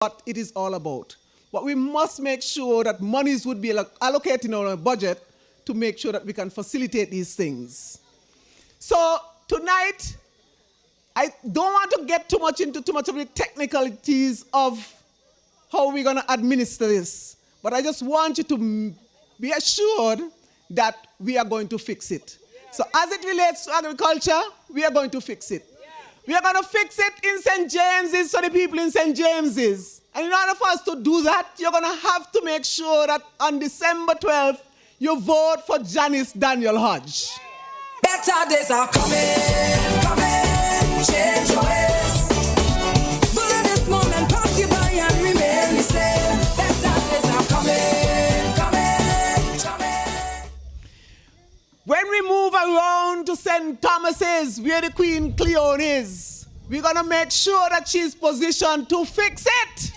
what it is all about. But we must make sure that monies would be allocated in our budget to make sure that we can facilitate these things. So tonight, I don't want to get too much of the technicalities of how we're going to administer this. But I just want you to be assured that we are going to fix it. So as it relates to agriculture, we are going to fix it. We are going to fix it in St. James's for the people in St. James's. And in order for us to do that, you're going to have to make sure that on December 12th, you vote for Janice Daniel Hodge. Better days are coming, coming, change your ways. Bullet this moment, pass you by and remain the same. Better days are coming, coming, coming. When we move around to St. Thomas's, where the Queen Cleon is, we're going to make sure that she's positioned to fix it.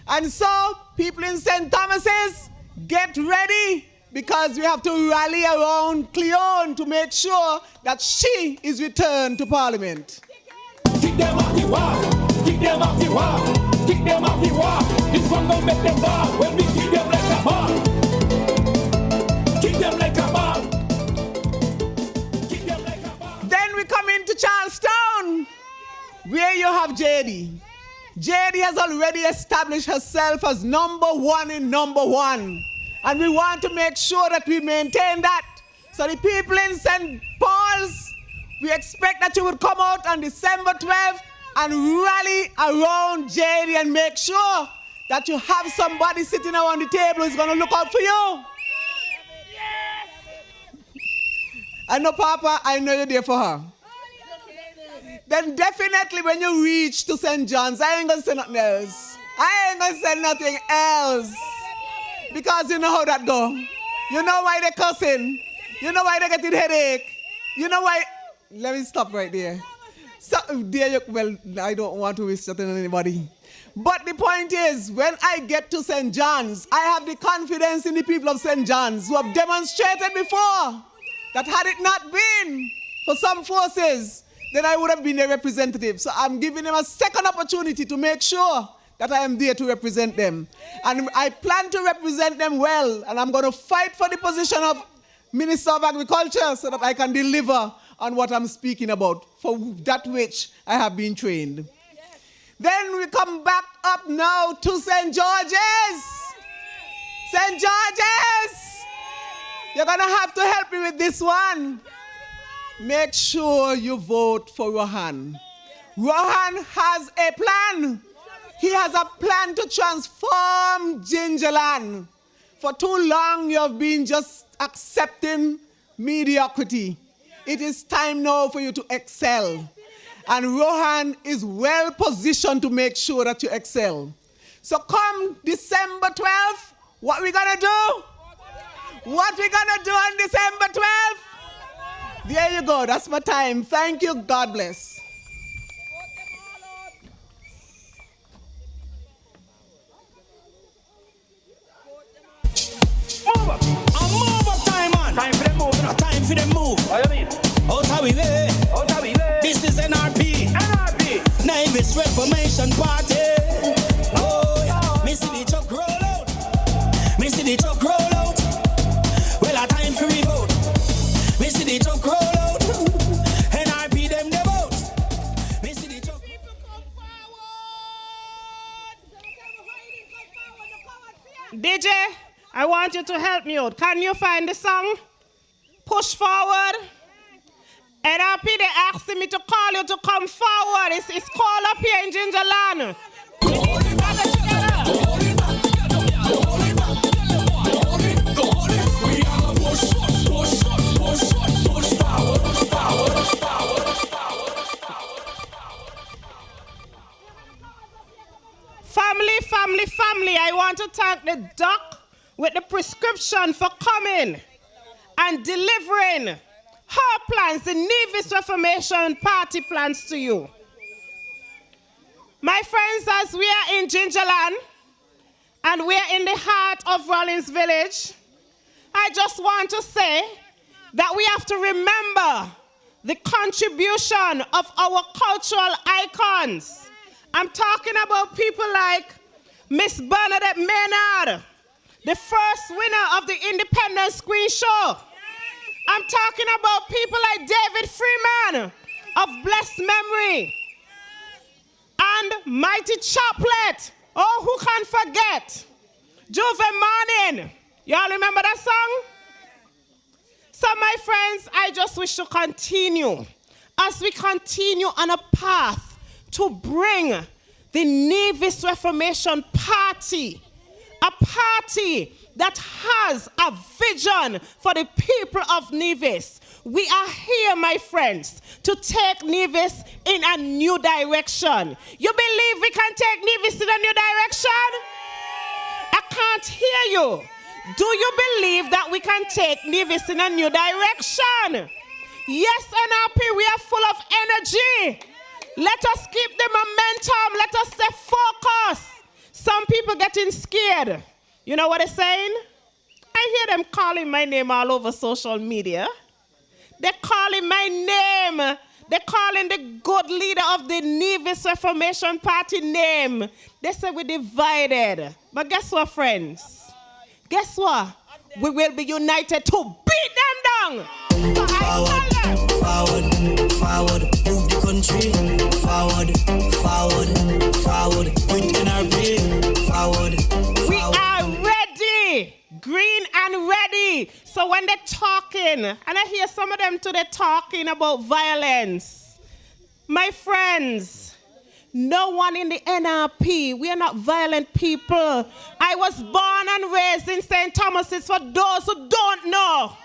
And so, people in St. Thomas's, get ready, because we have to rally around Cleon to make sure that she is returned to Parliament. Kick them off the wall, kick them off the wall, kick them off the wall. This one gon' make them ball when we kick them like a ball. Kick them like a ball. Kick them like a ball. Then we come into Charlestown, where you have JD. JD has already established herself as number one in number one. And we want to make sure that we maintain that. So the people in St. Paul's, we expect that you would come out on December 12th and rally around JD and make sure that you have somebody sitting around the table who's going to look out for you. I know, Papa, I know you're there for her. Then definitely when you reach to St. John's, I ain't going to say nothing else. I ain't going to say nothing else. Because you know how that go. You know why they're cussing. You know why they're getting headache. You know why. Let me stop right there. So, well, I don't want to waste that on anybody. But the point is, when I get to St. John's, I have the confidence in the people of St. John's who have demonstrated before that had it not been for some forces, then I would have been their representative. So I'm giving them a second opportunity to make sure that I am there to represent them. And I plan to represent them well, and I'm going to fight for the position of Minister of Agriculture so that I can deliver on what I'm speaking about, for that which I have been trained. Yes. Then we come back up now to St. George's. St. George's! You're going to have to help me with this one. Make sure you vote for Rohan. Rohan has a plan. He has a plan to transform Gingerland. For too long, you have been just accepting mediocrity. It is time now for you to excel. And Rohan is well positioned to make sure that you excel. So come December 12th, what we gonna do? What we gonna do on December 12th? There you go, that's my time. Thank you, God bless. Time for them move, no time for them move. What do you mean? Out how we way. Out how we way. This is NRP. NRP. Nameless Reformation Party. Oh, yeah. Me see the truck roll out. Me see the truck roll out. Well, a time for we vote. Me see the truck roll out. NRP them the vote. Me see the truck. People come forward. DJ, I want you to help me out. Can you find the song? Push forward. NRP, they asked me to call you to come forward. It's called up here in Gingerland. Family, I want to thank the doc with the prescription for coming and delivering her plans, the Nevis Reformation Party plans to you. My friends, as we are in Gingerland and we are in the heart of Rawlins Village, I just want to say that we have to remember the contribution of our cultural icons I'm talking about people like Miss Bernadette Maynard, the first winner of the Independent Screen Show. I'm talking about people like David Freeman of blessed memory. And Mighty Chaplet. Oh, who can forget? Juve Morning. Y'all remember that song? So my friends, I just wish to continue. As we continue on a path to bring the Nevis Reformation Party, a party that has a vision for the people of Nevis. We are here, my friends, to take Nevis in a new direction. You believe we can take Nevis in a new direction? I can't hear you. Do you believe that we can take Nevis in a new direction? Yes, NRP, we are full of energy. Let us keep the momentum. Let us stay focused. Some people getting scared. You know what they're saying? I hear them calling my name all over social media. They're calling my name. They're calling the good leader of the Nevis Reformation Party name. They say we're divided. But guess what, friends? Guess what? We will be united to beat them down. So I tell them. Forward, forward, move the country. Forward, forward, forward, with NRP. Forward, we are ready. Green and ready. So when they're talking, and I hear some of them today talking about violence, my friends, no one in the NRP, we are not violent people. I was born and raised in St. Thomas's, for those who don't know.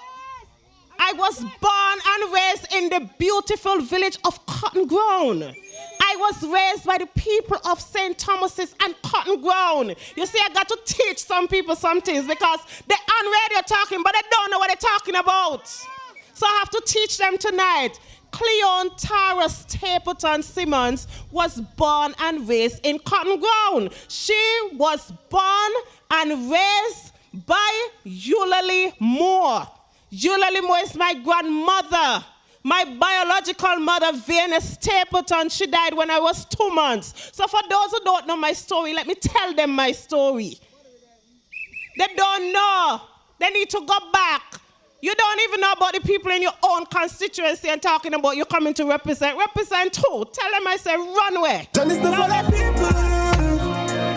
I was born and raised in the beautiful village of Cotton Ground. I was raised by the people of St. Thomas's and Cotton Ground. You see, I got to teach some people some things because they're on radio talking, but they don't know what they're talking about. So I have to teach them tonight. Cleon Tara Stapleton Simmons was born and raised in Cotton Ground. She was born and raised by Eulalie Moore. Eulalie Moore is my grandmother. My biological mother, Vance Stapleton, she died when I was 2 months. So for those who don't know my story, let me tell them my story. They don't know. They need to go back. You don't even know about the people in your own constituency and talking about you coming to represent. Represent who? Tell them I say run away.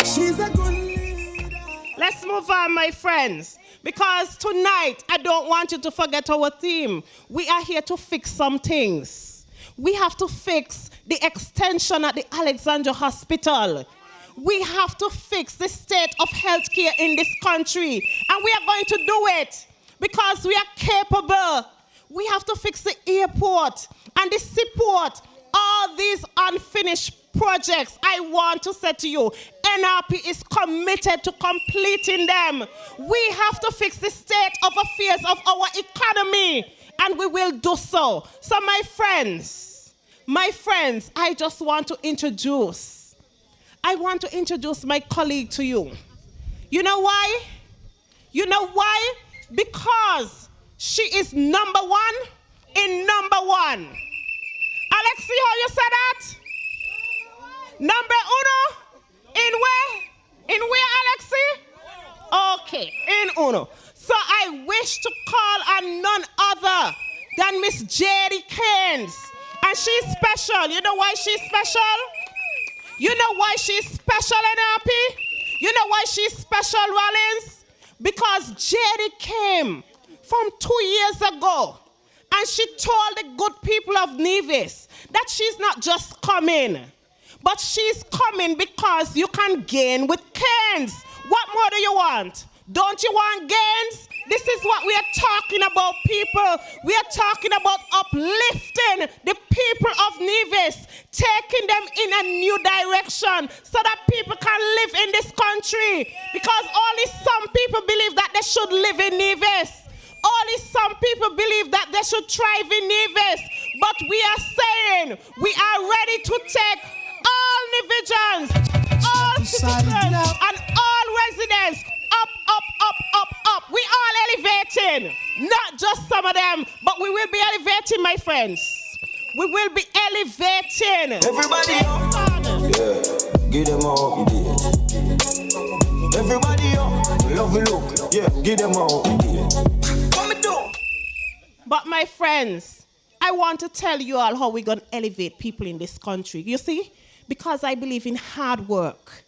she's a good leader. Let's move on, my friends. Because tonight, I don't want you to forget our theme. We are here to fix some things. We have to fix the extension at the Alexandra Hospital. We have to fix the state of healthcare in this country. And we are going to do it because we are capable. We have to fix the airport and the seaport. All these unfinished projects, I want to say to you, NRP is committed to completing them. We have to fix the state of affairs of our economy, and we will do so. So my friends, I just want to introduce my colleague to you. You know why? Because she is number one in number one. Alexi, how you say that? Number uno? In where, Alexi? Okay, in uno. So I wish to call on none other than Miss J.D. Cairns. And she's special. You know why she's special? You know why she's special, NRP? You know why she's special, Rawlins? Because J.D. came from 2 years ago. And she told the good people of Nevis that she's not just coming, but she's coming because you can gain with Cairns. What more do you want? Don't you want gains? This is what we are talking about, people. We are talking about uplifting the people of Nevis, taking them in a new direction so that people can live in this country. Because only some people believe that they should live in Nevis. Only some people believe that they should thrive in Nevis. But we are saying we are ready to take all Nevians, all citizens, and all residents up. We all elevating. Not just some of them, but we will be elevating, my friends. We will be elevating. Everybody up. Yeah. give them all idiot. Everybody up, love you look, yeah, give them all idiot. Come and do. But my friends, I want to tell you all how we're going to elevate people in this country. You see? Because I believe in hard work.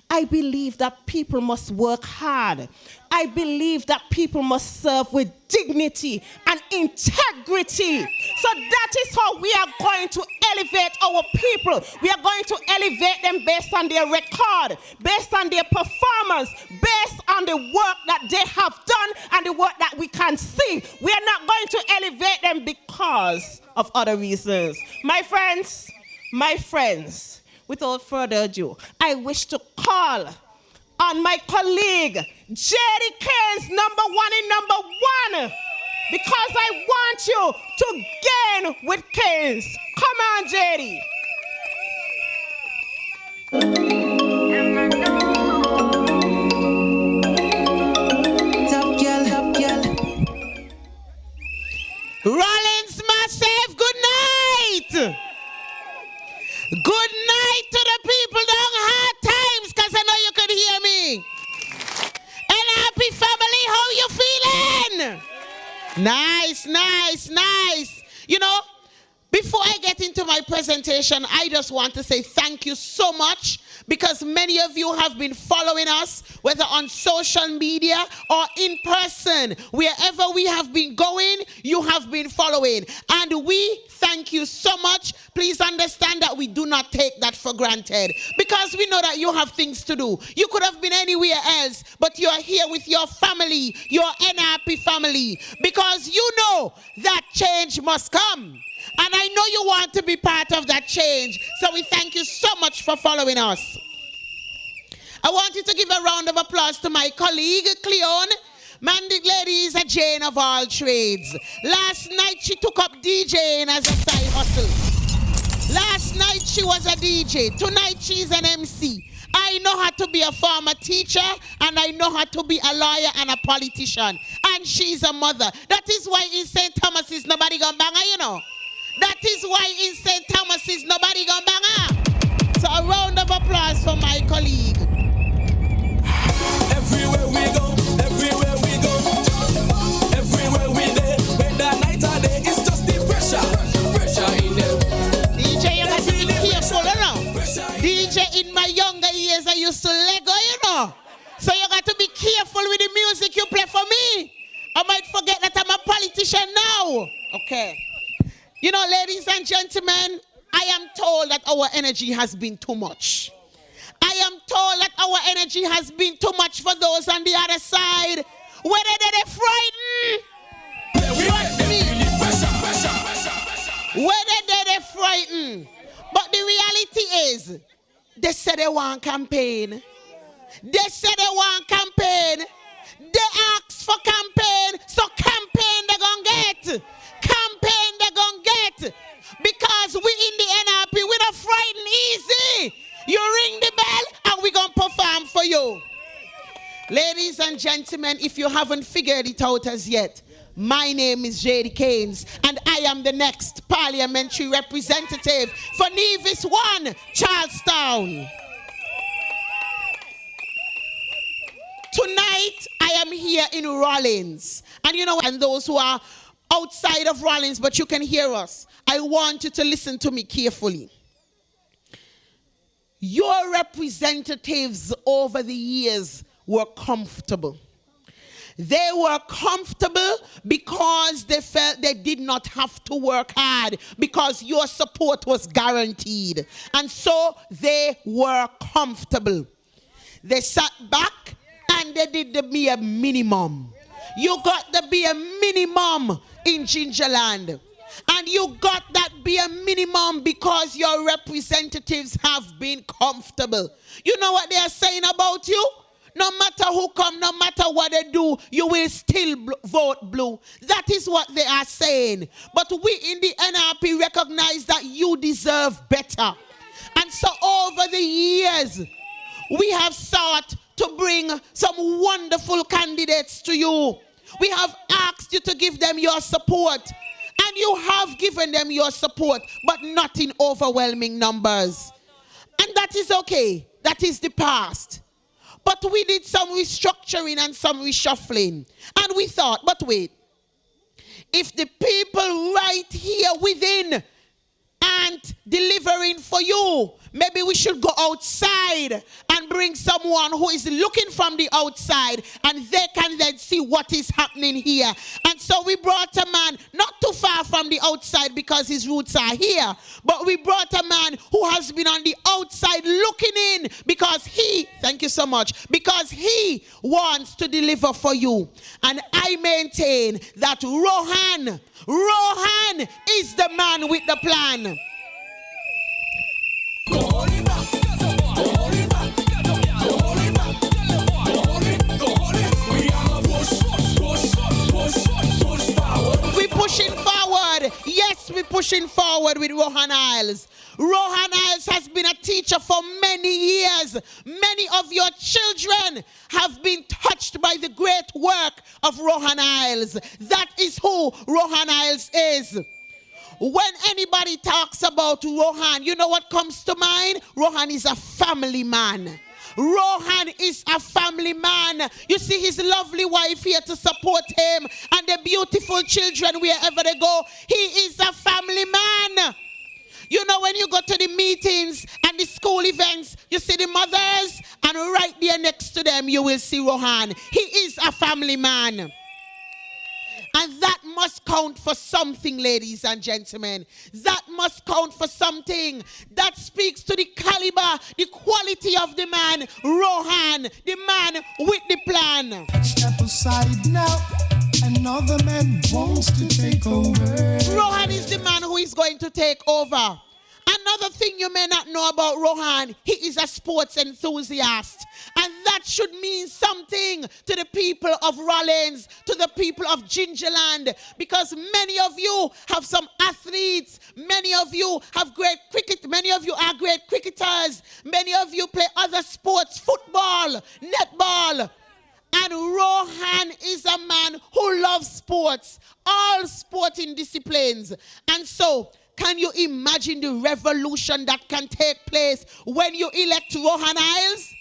I believe that people must work hard. I believe that people must serve with dignity and integrity. So that is how we are going to elevate our people. We are going to elevate them based on their record, based on their performance, based on the work that they have done and the work that we can see. We are not going to elevate them because of other reasons. My friends, without further ado, I wish to call on my colleague, Jerry Cairns, number one in number one, because I want you to gain with Cairns. Come on, Jerry. Top girl. Rawlins Massive, good night. Good night to the people down hard times, because I know you could hear me. NRP family, how you feeling? Nice. You know, before I get into my presentation, I just want to say thank you so much, because many of you have been following us, whether on social media or in person. Wherever we have been going, you have been following. And we thank you so much. Please understand that we do not take that for granted, because we know that you have things to do. You could have been anywhere else, but you are here with your family, your NRP family, because you know that change must come. And I know you want to be part of that change. So we thank you so much for following us. I want you to give a round of applause to my colleague, Cleon. Man, the lady is a Jane of all trades. Last night she took up DJing as a side hustle. Last night she was a DJ. Tonight she's an MC. I know how to be a former teacher, and I know how to be a lawyer and a politician. And she's a mother. That is why in St. Thomas's nobody gonna bang her, you know. That is why in St. Thomas's nobody gonna bang her. So a round of applause for my colleague. Everywhere we go, everywhere we go, everywhere we there, whether night or day, it's just the pressure in them. DJ, you got to be careful, you know. DJ, in my younger years, I used to Lego, you know. So you got to be careful with the music you play for me. I might forget that I'm a politician now. Okay. You know, ladies and gentlemen, I am told that our energy has been too much. I am told that our energy has been too much for those on the other side. Whether they're frightened, trust me. Whether they're frightened. But the reality is, they say they want campaign. They say they want campaign. They ask for campaign, so campaign they're gonna get. Campaign they're gonna get. Because we in the NRP, we don't frighten easy. You ring the bell and we're gonna perform for you. Ladies and gentlemen, if you haven't figured it out as yet, my name is J.D. Cairns, and I am the next parliamentary representative for Nevis 1, Charlestown. Tonight, I am here in Rawlins. And you know, and those who are outside of Rawlins, but you can hear us, I want you to listen to me carefully. Your representatives over the years were comfortable. They were comfortable because they felt they did not have to work hard, because your support was guaranteed. And so they were comfortable. They sat back and they did the bare minimum. You got the bare minimum in Gingerland. And you got that bare minimum because your representatives have been comfortable. You know what they are saying about you? No matter who come, no matter what they do, you will still vote blue. That is what they are saying. But we in the NRP recognize that you deserve better. And so over the years, we have sought to bring some wonderful candidates to you. We have asked you to give them your support. And you have given them your support, but not in overwhelming numbers. And that is okay, that is the past. But we did some restructuring and some reshuffling. And we thought, but wait, if the people right here within aren't delivering for you, maybe we should go outside and bring someone who is looking from the outside, and they can then see what is happening here. And so we brought a man not too far from the outside because his roots are here, but we brought a man who has been on the outside looking in because he, thank you so much, because he wants to deliver for you. And I maintain that Rohan is the man with the plan. We're pushing forward. Yes, we're pushing forward with Rohan Isles. Rohan Isles has been a teacher for many years. Many of your children have been touched by the great work of Rohan Isles. That is who Rohan Isles is. When anybody talks about Rohan, you know what comes to mind? Rohan is a family man. Rohan is a family man. You see his lovely wife here to support him and the beautiful children wherever they go. He is a family man. You know, when you go to the meetings and the school events, you see the mothers, and right there next to them you will see Rohan. He is a family man. And that must count for something, ladies and gentlemen. That must count for something. That speaks to the caliber, the quality of the man, Rohan, the man with the plan. Step aside now. Another man wants to take over. Rohan is the man who is going to take over. Another thing you may not know about Rohan, he is a sports enthusiast. And that should mean something to the people of Rawlins, to the people of Gingerland, because many of you have some athletes, many of you have great cricket, many of you are great cricketers, many of you play other sports, football, netball. And Rohan is a man who loves sports, all sporting disciplines. And so, can you imagine the revolution that can take place when you elect Rohan Isles?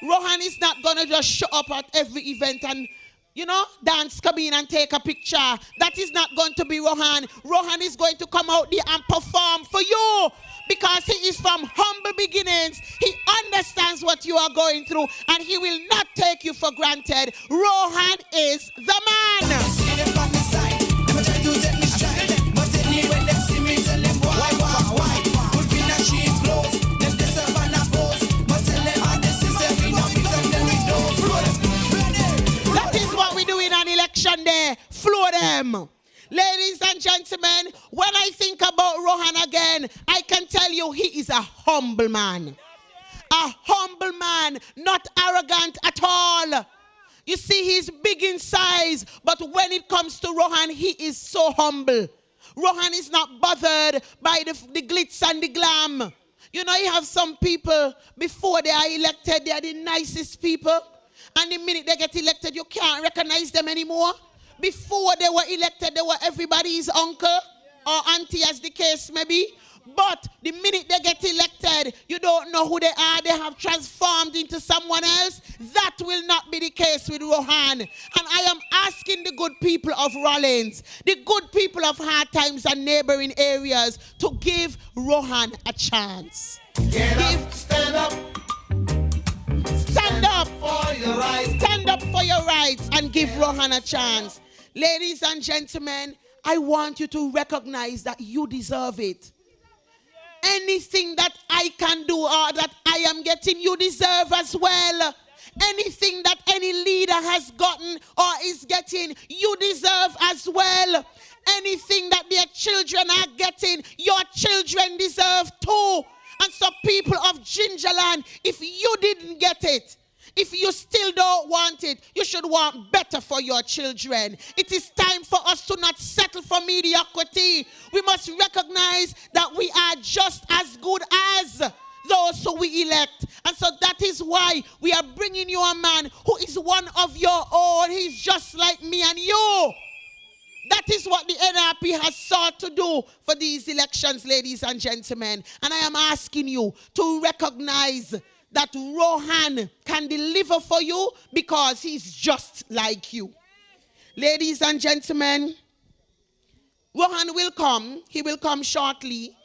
Rohan is not going to just show up at every event and, you know, dance, come in and take a picture. That is not going to be Rohan. Rohan is going to come out there and perform for you because he is from humble beginnings. He understands what you are going through and he will not take you for granted. Rohan is the man. Day, floor them. Ladies and gentlemen, when I think about Rohan again, I can tell you he is a humble man. A humble man, not arrogant at all. You see, he's big in size, but when it comes to Rohan, he is so humble. Rohan is not bothered by the glitz and the glam. You know, you have some people, before they are elected, they are the nicest people. And the minute they get elected, you can't recognize them anymore. Before they were elected, they were everybody's uncle or auntie, as the case may be. But the minute they get elected, you don't know who they are. They have transformed into someone else. That will not be the case with Rohan. And I am asking the good people of Rawlins, the good people of Hard Times and neighboring areas, to give Rohan a chance. Stand up. Stand up for your rights. Stand up for your rights and give Rohan a chance. Ladies and gentlemen, I want you to recognize that you deserve it. Anything that I can do or that I am getting, you deserve as well. Anything that any leader has gotten or is getting, you deserve as well. Anything that their children are getting, your children deserve too. And so people of Gingerland, if you didn't get it, if you still don't want it, you should want better for your children. It is time for us to not settle for mediocrity. We must recognize that we are just as good as those who we elect. And so that is why we are bringing you a man who is one of your own. He's just like me and you. That is what the NRP has sought to do for these elections, ladies and gentlemen. And I am asking you to recognize that Rohan can deliver for you because he's just like you. Ladies and gentlemen, Rohan will come. He will come shortly,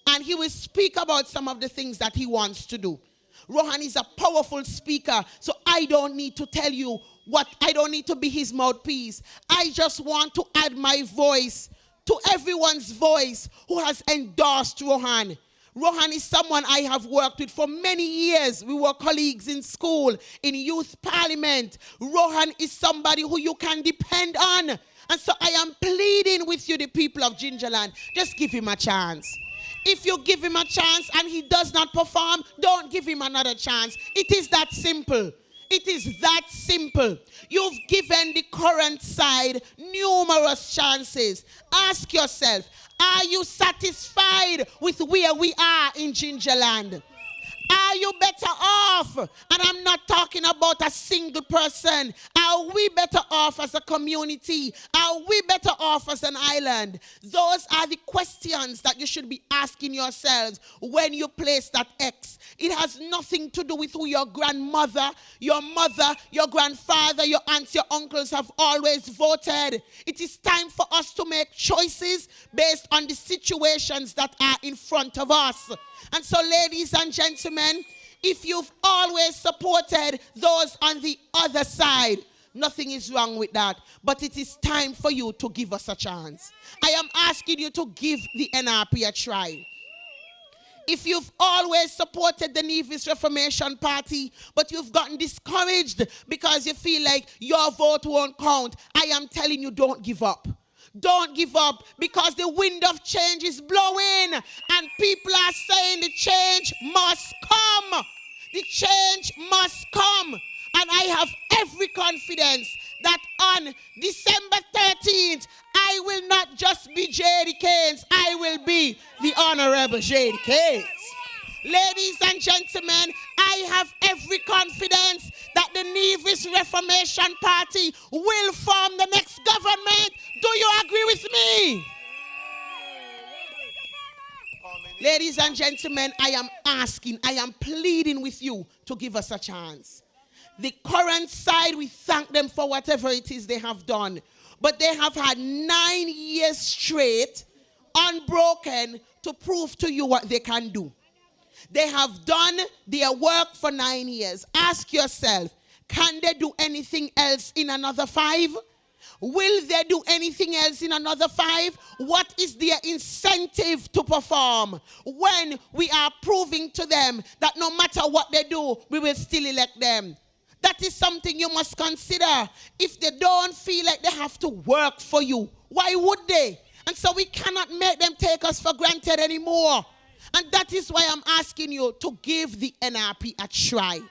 and he will speak about some of the things that he wants to do. Rohan is a powerful speaker, so I don't need to tell you what, I don't need to be his mouthpiece. I just want to add my voice to everyone's voice who has endorsed Rohan. Rohan is someone I have worked with for many years. We were colleagues in school, in youth parliament. Rohan is somebody who you can depend on. And so I am pleading with you, the people of Gingerland, just give him a chance. If you give him a chance and he does not perform, don't give him another chance. It is that simple. It is that simple. You've given the current side numerous chances. Ask yourself, are you satisfied with where we are in Gingerland? Are you better off? And I'm not talking about a single person. Are we better off as a community? Are we better off as an island? Those are the questions that you should be asking yourselves when you place that X. It has nothing to do with who your grandmother, your mother, your grandfather, your aunts, your uncles have always voted. It is time for us to make choices based on the situations that are in front of us. And so, ladies and gentlemen, if you've always supported those on the other side, nothing is wrong with that. But it is time for you to give us a chance. I am asking you to give the NRP a try. If you've always supported the Nevis Reformation Party, but you've gotten discouraged because you feel like your vote won't count, I am telling you, don't give up. Don't give up, because the wind of change is blowing and people are saying the change must come. The change must come. And I have every confidence that on December 13th, I will not just be J.D. Cairns, I will be the Honorable J.D. Cairns. Ladies and gentlemen, I have every confidence that the Nevis Reformation Party will form the next government. Do you agree with me? Ladies and gentlemen, I am asking, I am pleading with you to give us a chance. The current side, we thank them for whatever it is they have done. But they have had 9 years straight, unbroken, to prove to you what they can do. They have done their work for 9 years. Ask yourself, can they do anything else in another 5? Will they do anything else in another 5? What is their incentive to perform when we are proving to them that no matter what they do, we will still elect them? That is something you must consider. If they don't feel like they have to work for you, why would they? And so we cannot make them take us for granted anymore. And that is why I'm asking you to give the NRP a try.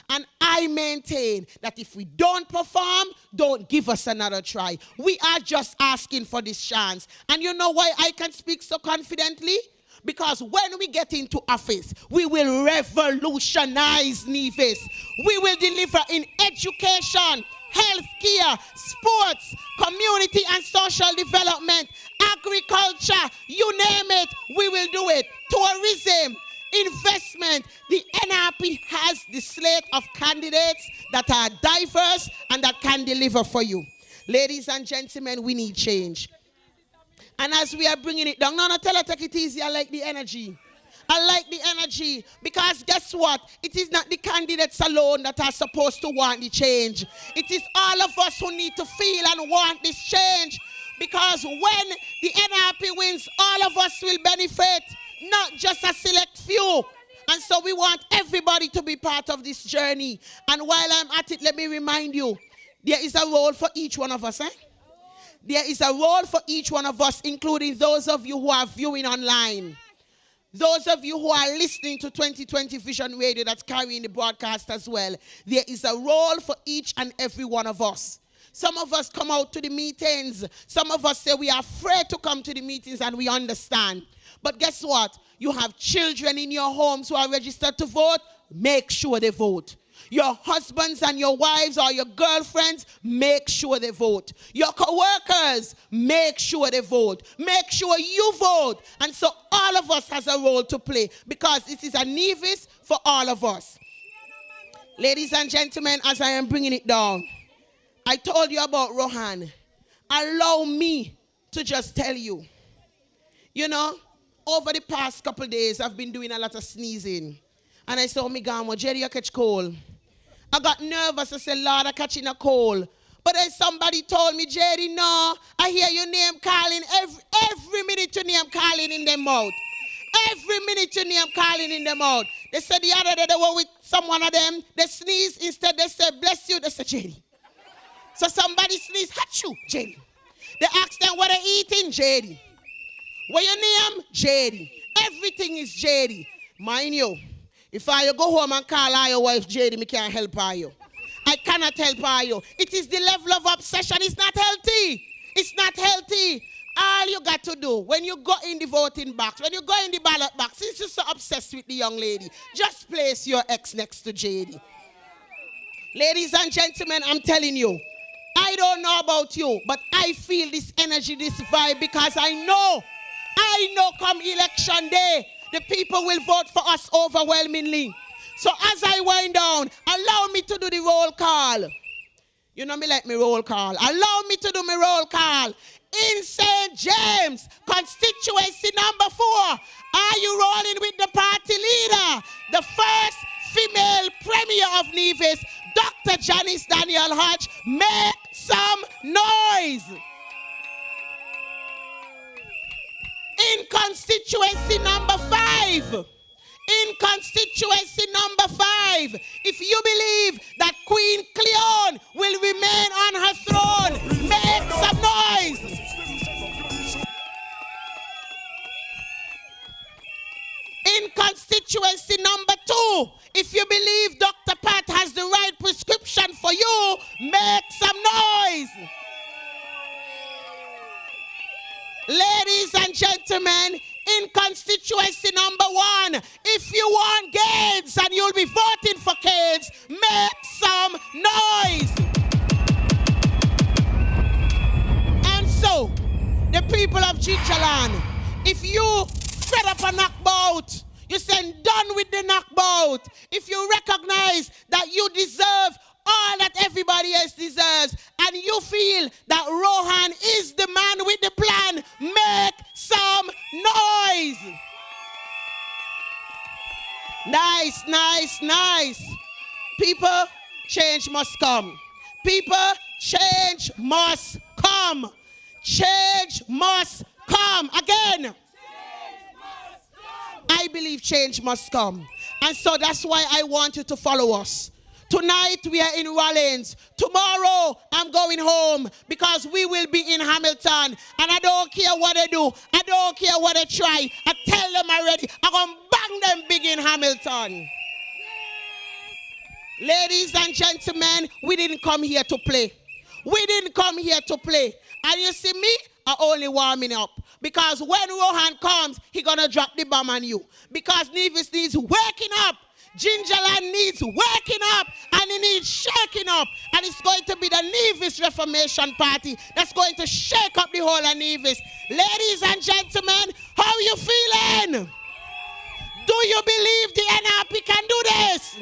And I maintain that if we don't perform, don't give us another try. We are just asking for this chance. And you know why I can speak so confidently? Because when we get into office, we will revolutionize Nevis. We will deliver in education, healthcare, sports, community and social development, agriculture, you name it, we will do it. Tourism, investment. The NRP has the slate of candidates that are diverse and that can deliver for you. Ladies and gentlemen, we need change. And as we are bringing it down, no, tell her, take it easy. I like the energy. I like the energy, because guess what? It is not the candidates alone that are supposed to want the change. It is all of us who need to feel and want this change, because when the NRP wins, all of us will benefit, not just a select few. And so we want everybody to be part of this journey. And while I'm at it, let me remind you, there is a role for each one of us. There is a role for each one of us, including those of you who are viewing online. Those of you who are listening to 2020 Vision Radio that's carrying the broadcast as well. There is a role for each and every one of us. Some of us come out to the meetings. Some of us say we are afraid to come to the meetings, and we understand. But guess what? You have children in your homes who are registered to vote. Make sure they vote. Your husbands and your wives or your girlfriends, make sure they vote. Your co-workers, make sure they vote. Make sure you vote. And so all of us has a role to play, because it is a Nevis for all of us. Ladies and gentlemen, as I am bringing it down, I told you about Rohan. Allow me to just tell you. You know, over the past couple days, I've been doing a lot of sneezing. And I saw me going, Jerry, I catch cold. I got nervous. I said, Lord, I'm catching a cold. But then somebody told me, Jerry, no, I hear your name calling. Every minute your name calling in their mouth. Every minute your name calling in their mouth. They said the other day they were with someone of them. They sneezed. Instead they said, bless you. They said, Jerry. So somebody sneezed, Hachu, Jerry. They asked them what they eating, Jerry. What your name? Jerry. Everything is Jerry. Mind you, if I go home and call your wife Jerry, me can't help you. I cannot help you. It is the level of obsession. It's not healthy. It's not healthy. All you got to do when you go in the voting box, when you go in the ballot box, since you're so obsessed with the young lady, just place your ex next to JD. Ladies and gentlemen, I'm telling you, I don't know about you, but I feel this energy, this vibe, because I know come election day, the people will vote for us overwhelmingly. So as I wind down, allow me to do the roll call. You know me like me roll call. Allow me to do my roll call. In St. James, constituency number 4, are you rolling with the party leader? The first female premier of Nevis, Dr. Janice Daniel Hodge. Make some noise. In constituency number 5, if you believe that Queen Cleon will remain on her throne, make some noise. In constituency number 2, if you believe Dr. Pat has the right prescription for you, make some noise. Ladies and gentlemen, in constituency number 1, if you want Cairns and you'll be voting for Cairns, make some noise. And so, the people of Gijaland, if you fed up a knockbout, you say done with the knockbout. If you recognize that you deserve all that everybody else deserves, and you feel that Rohan is the man with the plan, make some noise. Nice, nice, nice. People, change must come. People, change must come. Change must come. Again. I believe change must come. And so that's why I want you to follow us. Tonight we are in Rawlins. Tomorrow I'm going home because we will be in Hamilton. And I don't care what they do. I don't care what they try. I tell them already, I'm going to bang them big in Hamilton. Ladies and gentlemen, we didn't come here to play. We didn't come here to play. And you see me, I'm only warming up. Because when Rohan comes, he's going to drop the bomb on you. Because Nevis needs waking up. Gingerland needs waking up, and it needs shaking up. And it's going to be the Nevis Reformation Party that's going to shake up the whole of Nevis. Ladies and gentlemen, how are you feeling? Do you believe the NRP can do this?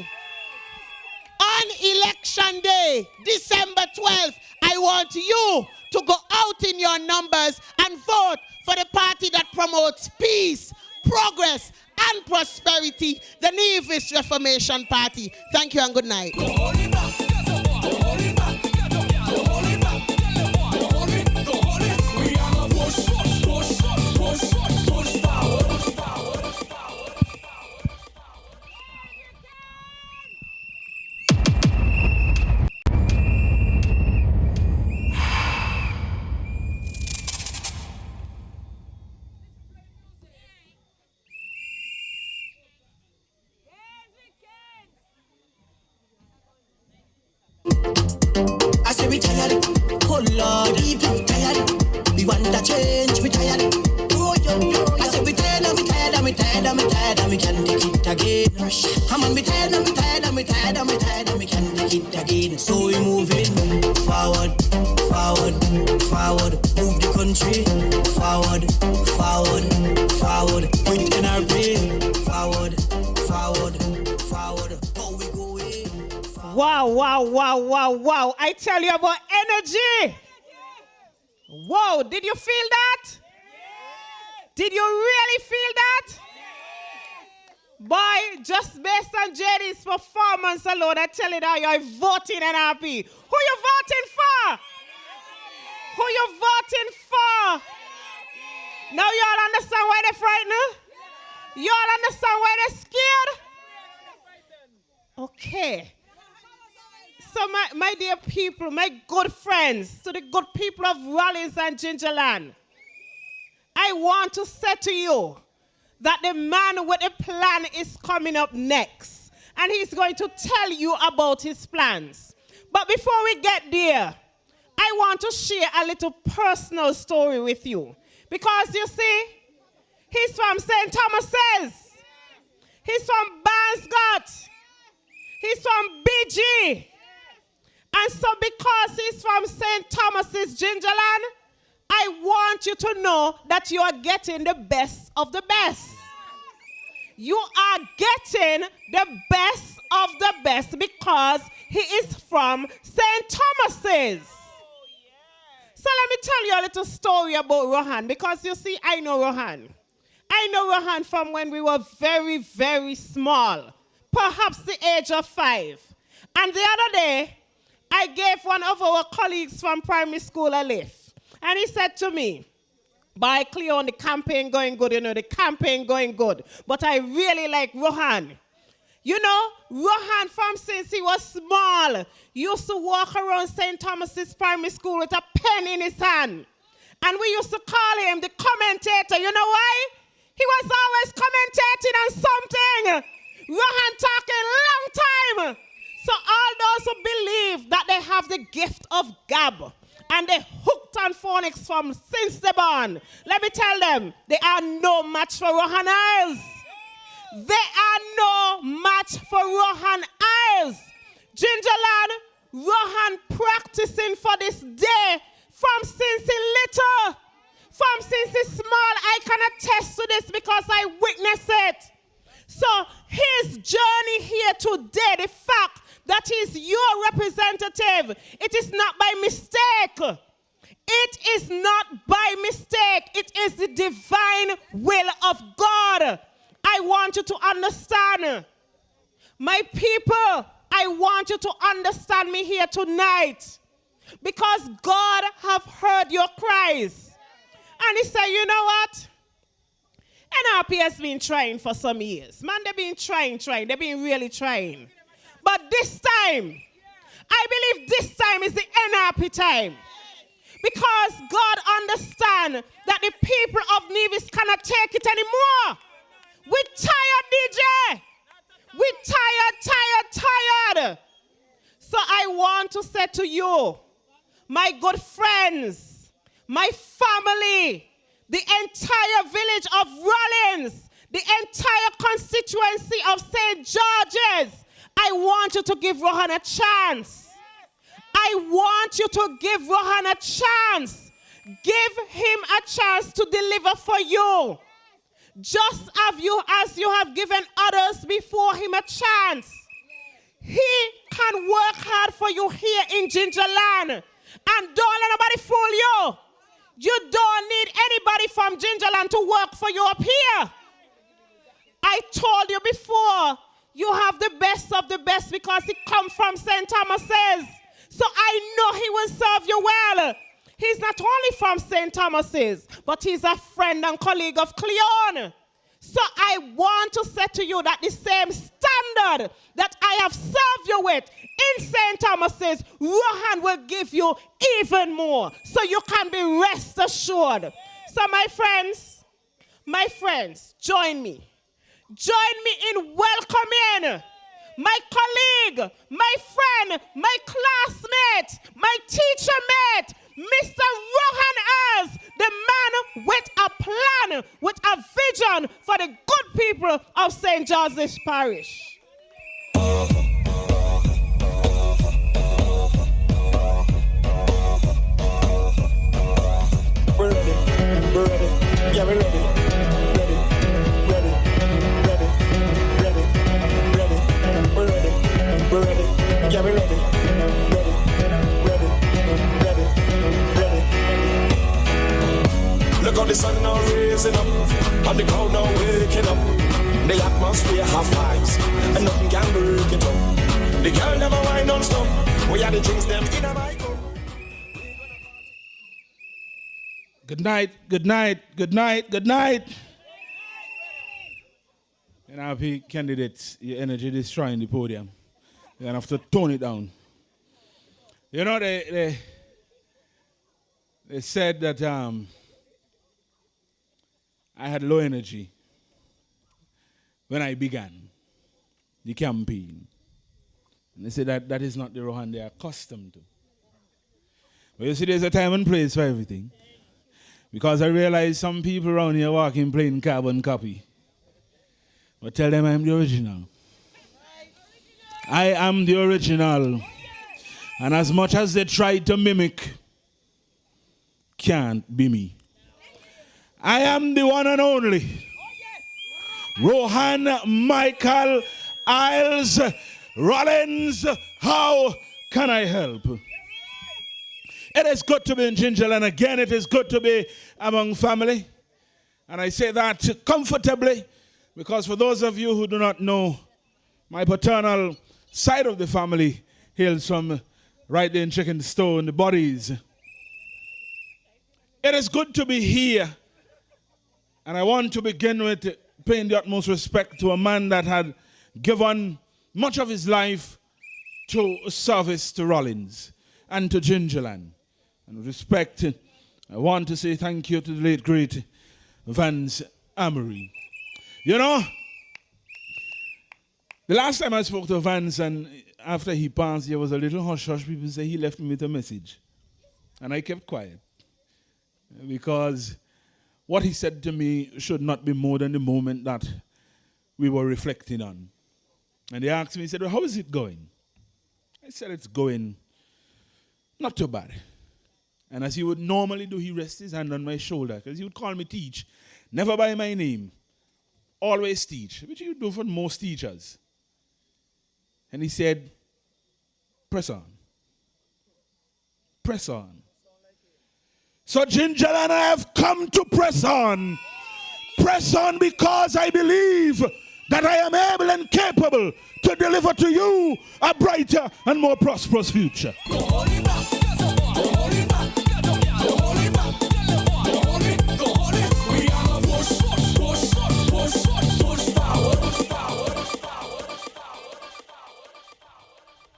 On election day, December 12th, I want you to go out in your numbers and vote for the party that promotes peace, progress, and prosperity, the Nevis Reformation Party. Thank you and good night. I say we tired, oh Lord, people tired. We want a change, we tired. I say we tired, and we tired, and we tired, and we tired, and we can't take it again. I'm on, we tired, and we tired, and we tired, and we tired, and we can't take it again. So we moving forward, forward, forward. Move the country forward, forward, forward. With NRP forward, forward, forward. How we going? Wow. I tell you about energy. Whoa, did you feel that? Did you really feel that? Boy, just based on JD's performance alone, I tell you that you're voting NRP. Who you voting for? Who you voting for? Now you all understand why they're frightened? You all understand why they're scared? Okay. So my dear people, my good friends, to the good people of Rawlins and Gingerland, I want to say to you that the man with a plan is coming up next. And he's going to tell you about his plans. But before we get there, I want to share a little personal story with you. Because you see, he's from St. Thomas's. He's from Banscott. He's from BG. And so because he's from St. Thomas's, Gingerland, I want you to know that you are getting the best of the best. You are getting the best of the best because he is from St. Thomas's. So let me tell you a little story about Rohan, because you see, I know Rohan. I know Rohan from when we were very, very small, perhaps the age of 5. And the other day, I gave one of our colleagues from primary school a lift. And he said to me, by Cleon, the campaign going good, the campaign going good. But I really like Rohan. You know, Rohan from since he was small used to walk around St. Thomas's primary school with a pen in his hand. And we used to call him the commentator. You know why? He was always commentating on something. Rohan talking long time. So all those who believe that they have the gift of gab and they hooked on phonics from since they're born, let me tell them, they are no match for Rohan Isles. They are no match for Rohan Isles. Gingerland, Rohan practicing for this day from since he's little. From since he's small, I can attest to this because I witnessed it. So his journey here today, the fact that he's your representative, it is not by mistake. It is not by mistake. It is the divine will of God. I want you to understand. My people, I want you to understand me here tonight. Because God have heard your cries. And he said, you know what? NRP has been trying for some years. Man, they've been trying. They've been really trying. But this time, I believe this time is the NRP time. Because God understands that the people of Nevis cannot take it anymore. We're tired, DJ. We're tired. So I want to say to you, my good friends, my family, the entire village of Rawlins, the entire constituency of St. George's, I want you to give Rohan a chance. I want you to give Rohan a chance. Give him a chance to deliver for you. Just as you have given others before him a chance. He can work hard for you here in Gingerland. And don't let nobody fool you. You don't need anybody from Gingerland to work for you up here. I told you before, you have the best of the best because he comes from St. Thomas's. So I know he will serve you well. He's not only from St. Thomas's, but he's a friend and colleague of Cleon. So I want to say to you that the same standard that I have served you with in St. Thomas's, Rohan will give you even more. So you can be rest assured. So my friends, join me. Join me in welcoming my colleague, my friend, my classmate, my teacher mate, Mr. Rohan Isles, the man with a plan, with a vision for the good people of St. George's Parish. We're ready, yeah, we're ready. We're ready. Yeah, we're ready. rising up, and the crowd now waking up. The atmosphere have vibes, and nothing can break it up. The girl never wind non-stop. We are the drinks them in a my cup. Good night, good night, good night, good night. NRP candidates, your energy destroying the podium. You're going to have to tone it down. You know, they said that I had low energy when I began the campaign. And they said that is not the Rohan they are accustomed to. But you see, there's a time and place for everything. Because I realize some people around here walking playing carbon copy. But tell them I'm the original. I am the original. And as much as they try to mimic, can't be me. I am the one and only. Rohan Michael Isles Rawlins. How can I help? It is good to be in Gingerland again. It is good to be among family. And I say that comfortably because for those of you who do not know, my paternal side of the family hails from right there in Chicken Store in the Bodies. It is good to be here. And I want to begin with paying the utmost respect to a man that had given much of his life to service to Rawlins and to Gingerland. And with respect, I want to say thank you to the late, great Vance Amory. You know, the last time I spoke to Vance and after he passed, there was a little hush-hush. People say he left me with a message. And I kept quiet. Because what he said to me should not be more than the moment that we were reflecting on. And he asked me, he said, well, how is it going? I said, it's going not too bad. And as he would normally do, he rested his hand on my shoulder because he would call me Teach. Never by my name. Always Teach, which he would do for most teachers. And he said, press on. Press on. So Ginger and I have come to press on. Press on because I believe that I am able and capable to deliver to you a brighter and more prosperous future.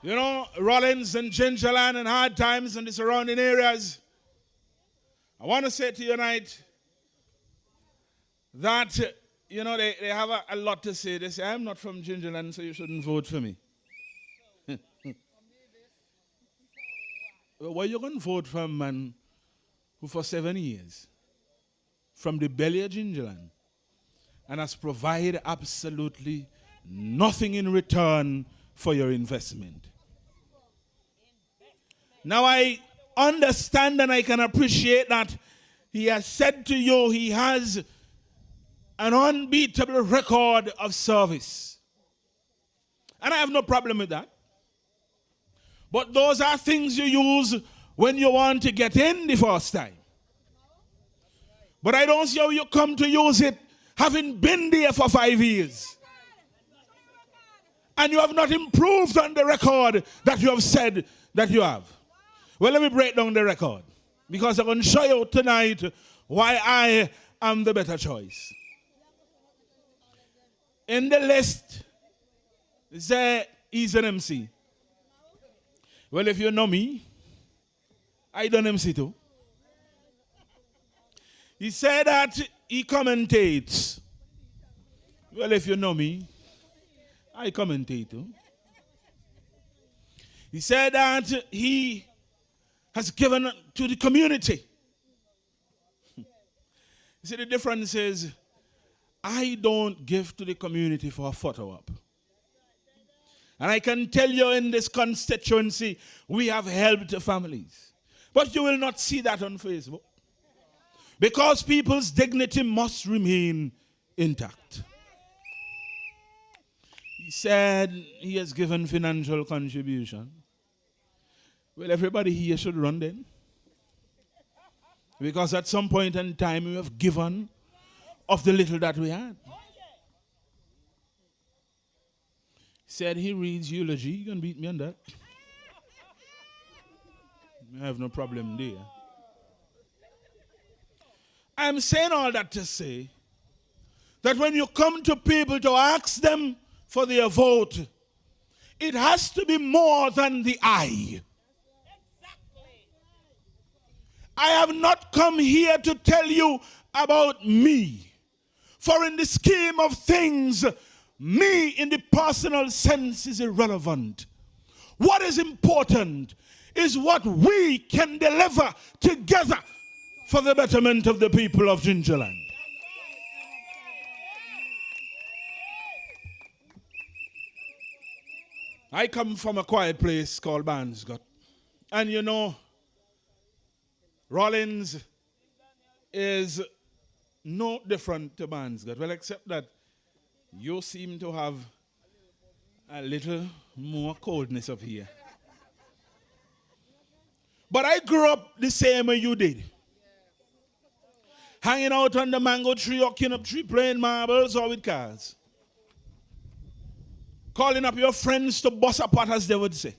You know, Rawlins and Gingerland and hard times and the surrounding areas. I want to say to you tonight that, you know, they have a lot to say. They say, I'm not from Gingerland, so you shouldn't vote for me. Why are you going to vote for a man who for 7 years, from the belly of Gingerland, and has provided absolutely nothing in return for your investment? Now I understand and I can appreciate that he has said to you he has an unbeatable record of service. And I have no problem with that. But those are things you use when you want to get in the first time. But I don't see how you come to use it having been there for 5 years. And you have not improved on the record that you have said that you have. Well, let me break down the record. Because I'm going to show you tonight why I am the better choice. In the list, say he's an MC. Well, if you know me, I done MC too. He said that he commentates. Well, if you know me, I commentate too. He said that he has given to the community. You see, the difference is, I don't give to the community for a photo op. And I can tell you in this constituency, we have helped families. But you will not see that on Facebook. Because people's dignity must remain intact. He said he has given financial contribution. Well, everybody here should run then. Because at some point in time, we have given of the little that we had. Said he reads eulogy. You can beat me on that. I have no problem there. I'm saying all that to say that when you come to people to ask them for their vote, it has to be more than the I. I have not come here to tell you about me. For in the scheme of things, me in the personal sense is irrelevant. What is important is what we can deliver together for the betterment of the people of Gingerland. I come from a quiet place called Banscott. And you know, Rawlins is no different to Banscott. Well, except that you seem to have a little more coldness up here. But I grew up the same way you did. Hanging out on the mango tree or kin up tree, playing marbles or with cars. Calling up your friends to bust a pot, as they would say.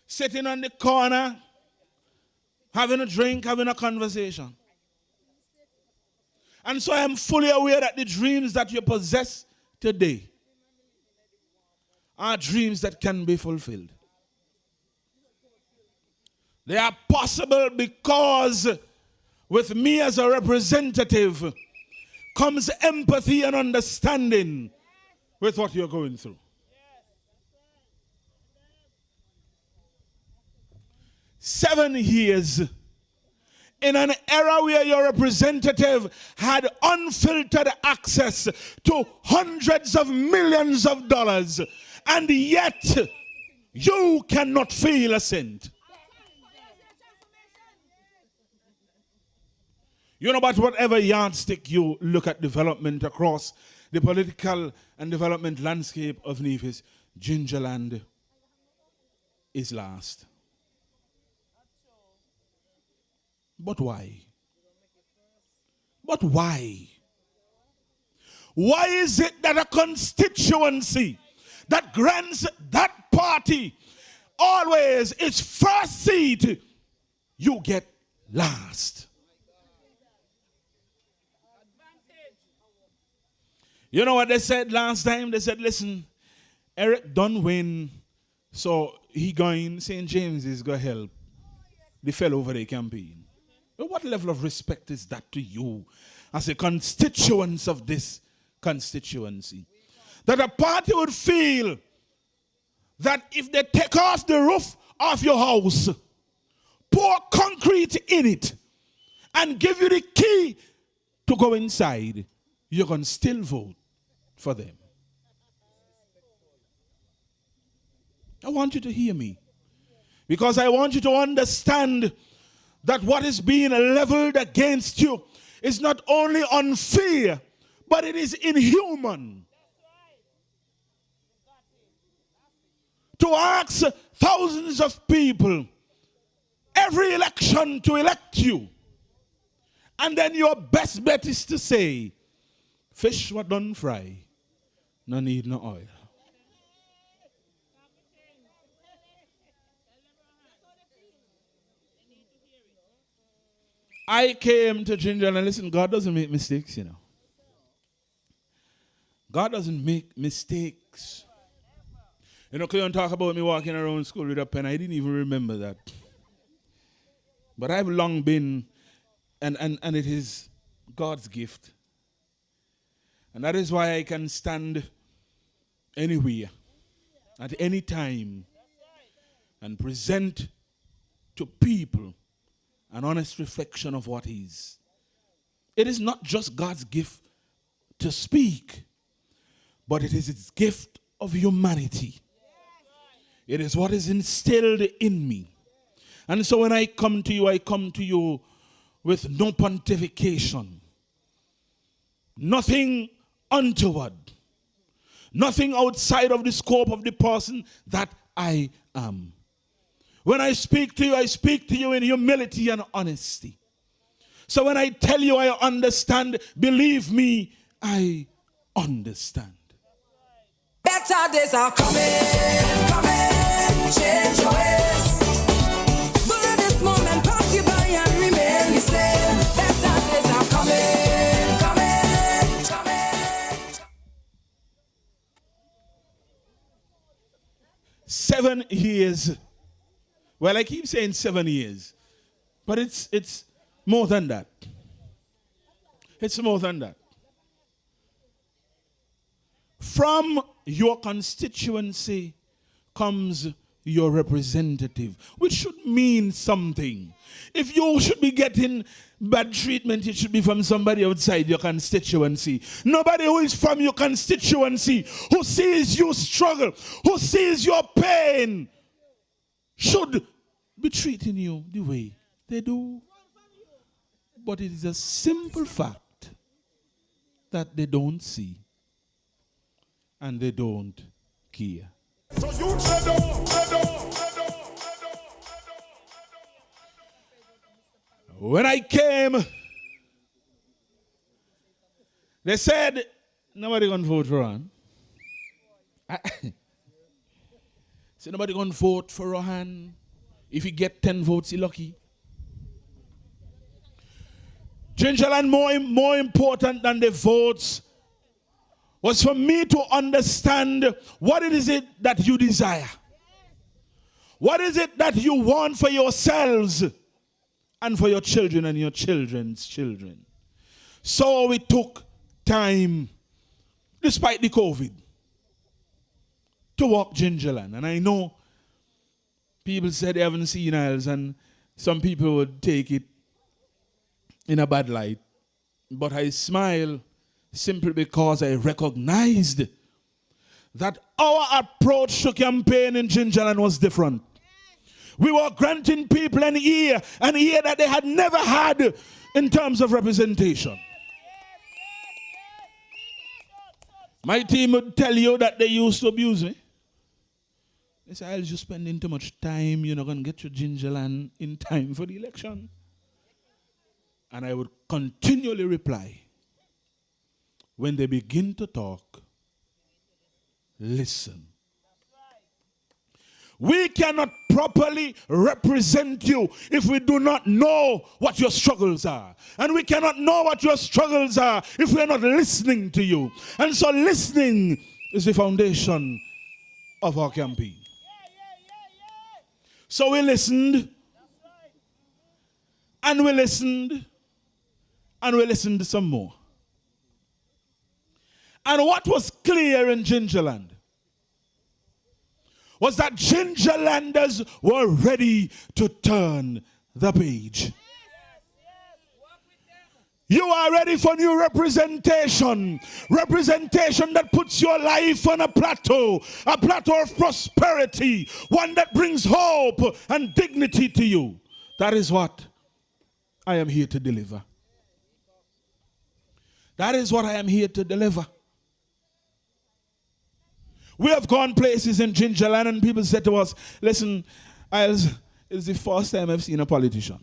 Sitting on the corner, having a drink, having a conversation. And so I am fully aware that the dreams that you possess today are dreams that can be fulfilled. They are possible because with me as a representative comes empathy and understanding with what you're going through. 7 years in an era where your representative had unfiltered access to hundreds of millions of dollars, and yet you cannot feel a cent. You know, but whatever yardstick you look at development across the political and development landscape of Nevis, Gingerland is last. But why? But why? Why is it that a constituency that grants that party always its first seat, you get last? You know what they said last time? They said, listen, Eric done win, so he going, St. James is going to help the fellow over the campaign. Well, what level of respect is that to you as a constituent of this constituency? That a party would feel that if they take off the roof of your house, pour concrete in it, and give you the key to go inside, you can still vote for them. I want you to hear me, because I want you to understand that what is being leveled against you is not only unfair, but it is inhuman. To ask thousands of people every election to elect you, and then your best bet is to say, fish what done fry, no need no oil. I came to Ginger and listen, God doesn't make mistakes, you know. God doesn't make mistakes. You know, Cleon talk about me walking around school with a pen. I didn't even remember that. But I've long been, and it is God's gift. And that is why I can stand anywhere, at any time, and present to people an honest reflection of what is. It is not just God's gift to speak, but it is its gift of humanity. It is what is instilled in me. And so when I come to you with no pontification, nothing untoward, nothing outside of the scope of the person that I am. When I speak to you in humility and honesty, So when I tell you I understand, believe me, I understand. Better days are coming, coming, change your ways. But let this moment pass you by and remain the same. Better days are coming, coming, coming. 7 years. Well, I keep saying 7 years, but it's more than that. It's more than that. From your constituency comes your representative, which should mean something. If you should be getting bad treatment, it should be from somebody outside your constituency. Nobody who is from your constituency, who sees you struggle, who sees your pain, should be treating you the way they do. But it is a simple fact that they don't see and they don't care. So you tread on. When I came, they said, nobody gonna vote for Rohan. So nobody gonna vote for Rohan. If he get 10 votes, he lucky. Gingerland, more important than the votes was for me to understand what it is that you desire. What is it that you want for yourselves and for your children and your children's children. So it took time, despite the COVID, to walk Gingerland. And I know people said they haven't seen Isles, and some people would take it in a bad light. But I smile simply because I recognized that our approach to campaign in Gingerland was different. We were granting people an ear that they had never had in terms of representation. My team would tell you that they used to abuse me. They say, I'll just spending too much time, you're not going to get your Gingerland in time for the election. And I would continually reply, when they begin to talk, listen. We cannot properly represent you if we do not know what your struggles are. And we cannot know what your struggles are if we are not listening to you. And so listening is the foundation of our campaign. So we listened, and we listened, and we listened some more. And what was clear in Gingerland was that Gingerlanders were ready to turn the page. You are ready for new representation. Representation that puts your life on a plateau of prosperity, one that brings hope and dignity to you. That is what I am here to deliver. That is what I am here to deliver. We have gone places in Gingerland and people said to us, listen, Isles, it's the first time I've seen a politician.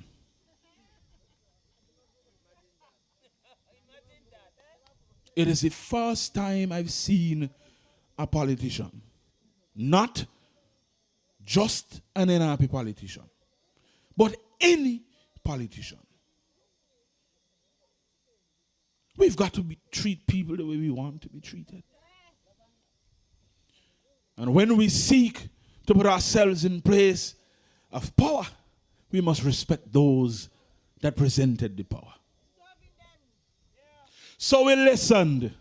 It is the first time I've seen a politician. Not just an NRP politician, but any politician. We've got to treat people the way we want to be treated. And when we seek to put ourselves in place of power, we must respect those that presented the power. So we listened,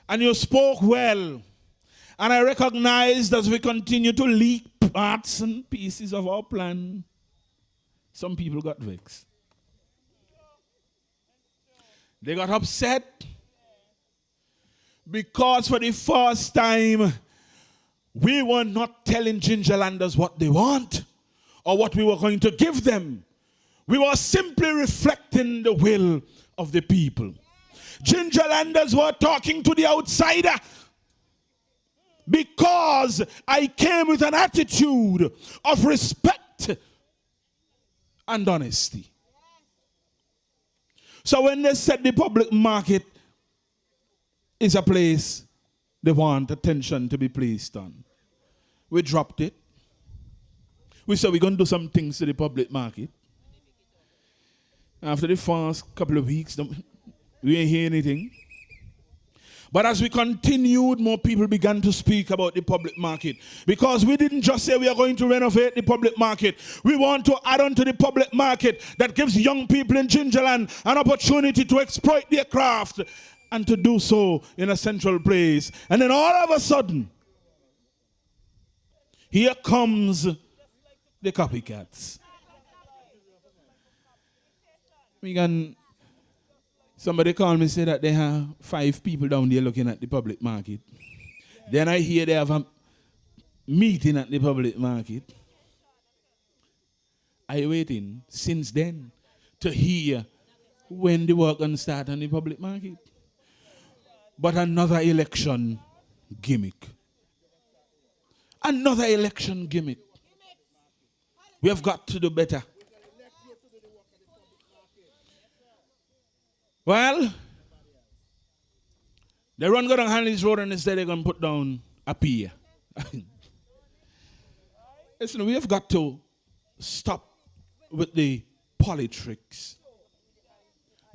and you spoke well, and I recognized as we continue to leak parts and pieces of our plan, some people got vexed. They got upset because for the first time, we were not telling Gingerlanders what they want or what we were going to give them. We were simply reflecting the will of the people. Gingerlanders were talking to the outsider because I came with an attitude of respect and honesty. So when they said the public market is a place they want attention to be placed on, we dropped it. We said we're going to do some things to the public market. After the first couple of weeks, we ain't hear anything. But as we continued, more people began to speak about the public market. Because we didn't just say we are going to renovate the public market. We want to add on to the public market that gives young people in Gingerland an opportunity to exploit their craft and to do so in a central place. And then all of a sudden, here comes the copycats. Somebody called me and said that they have 5 people down there looking at the public market. Then I hear they have a meeting at the public market. I waiting since then to hear when the work going to start on the public market. But another election gimmick. Another election gimmick. We have got to do better. Well, they run go down Hanley's Road and instead they're going to put down a pier. Listen, we have got to stop with the politics.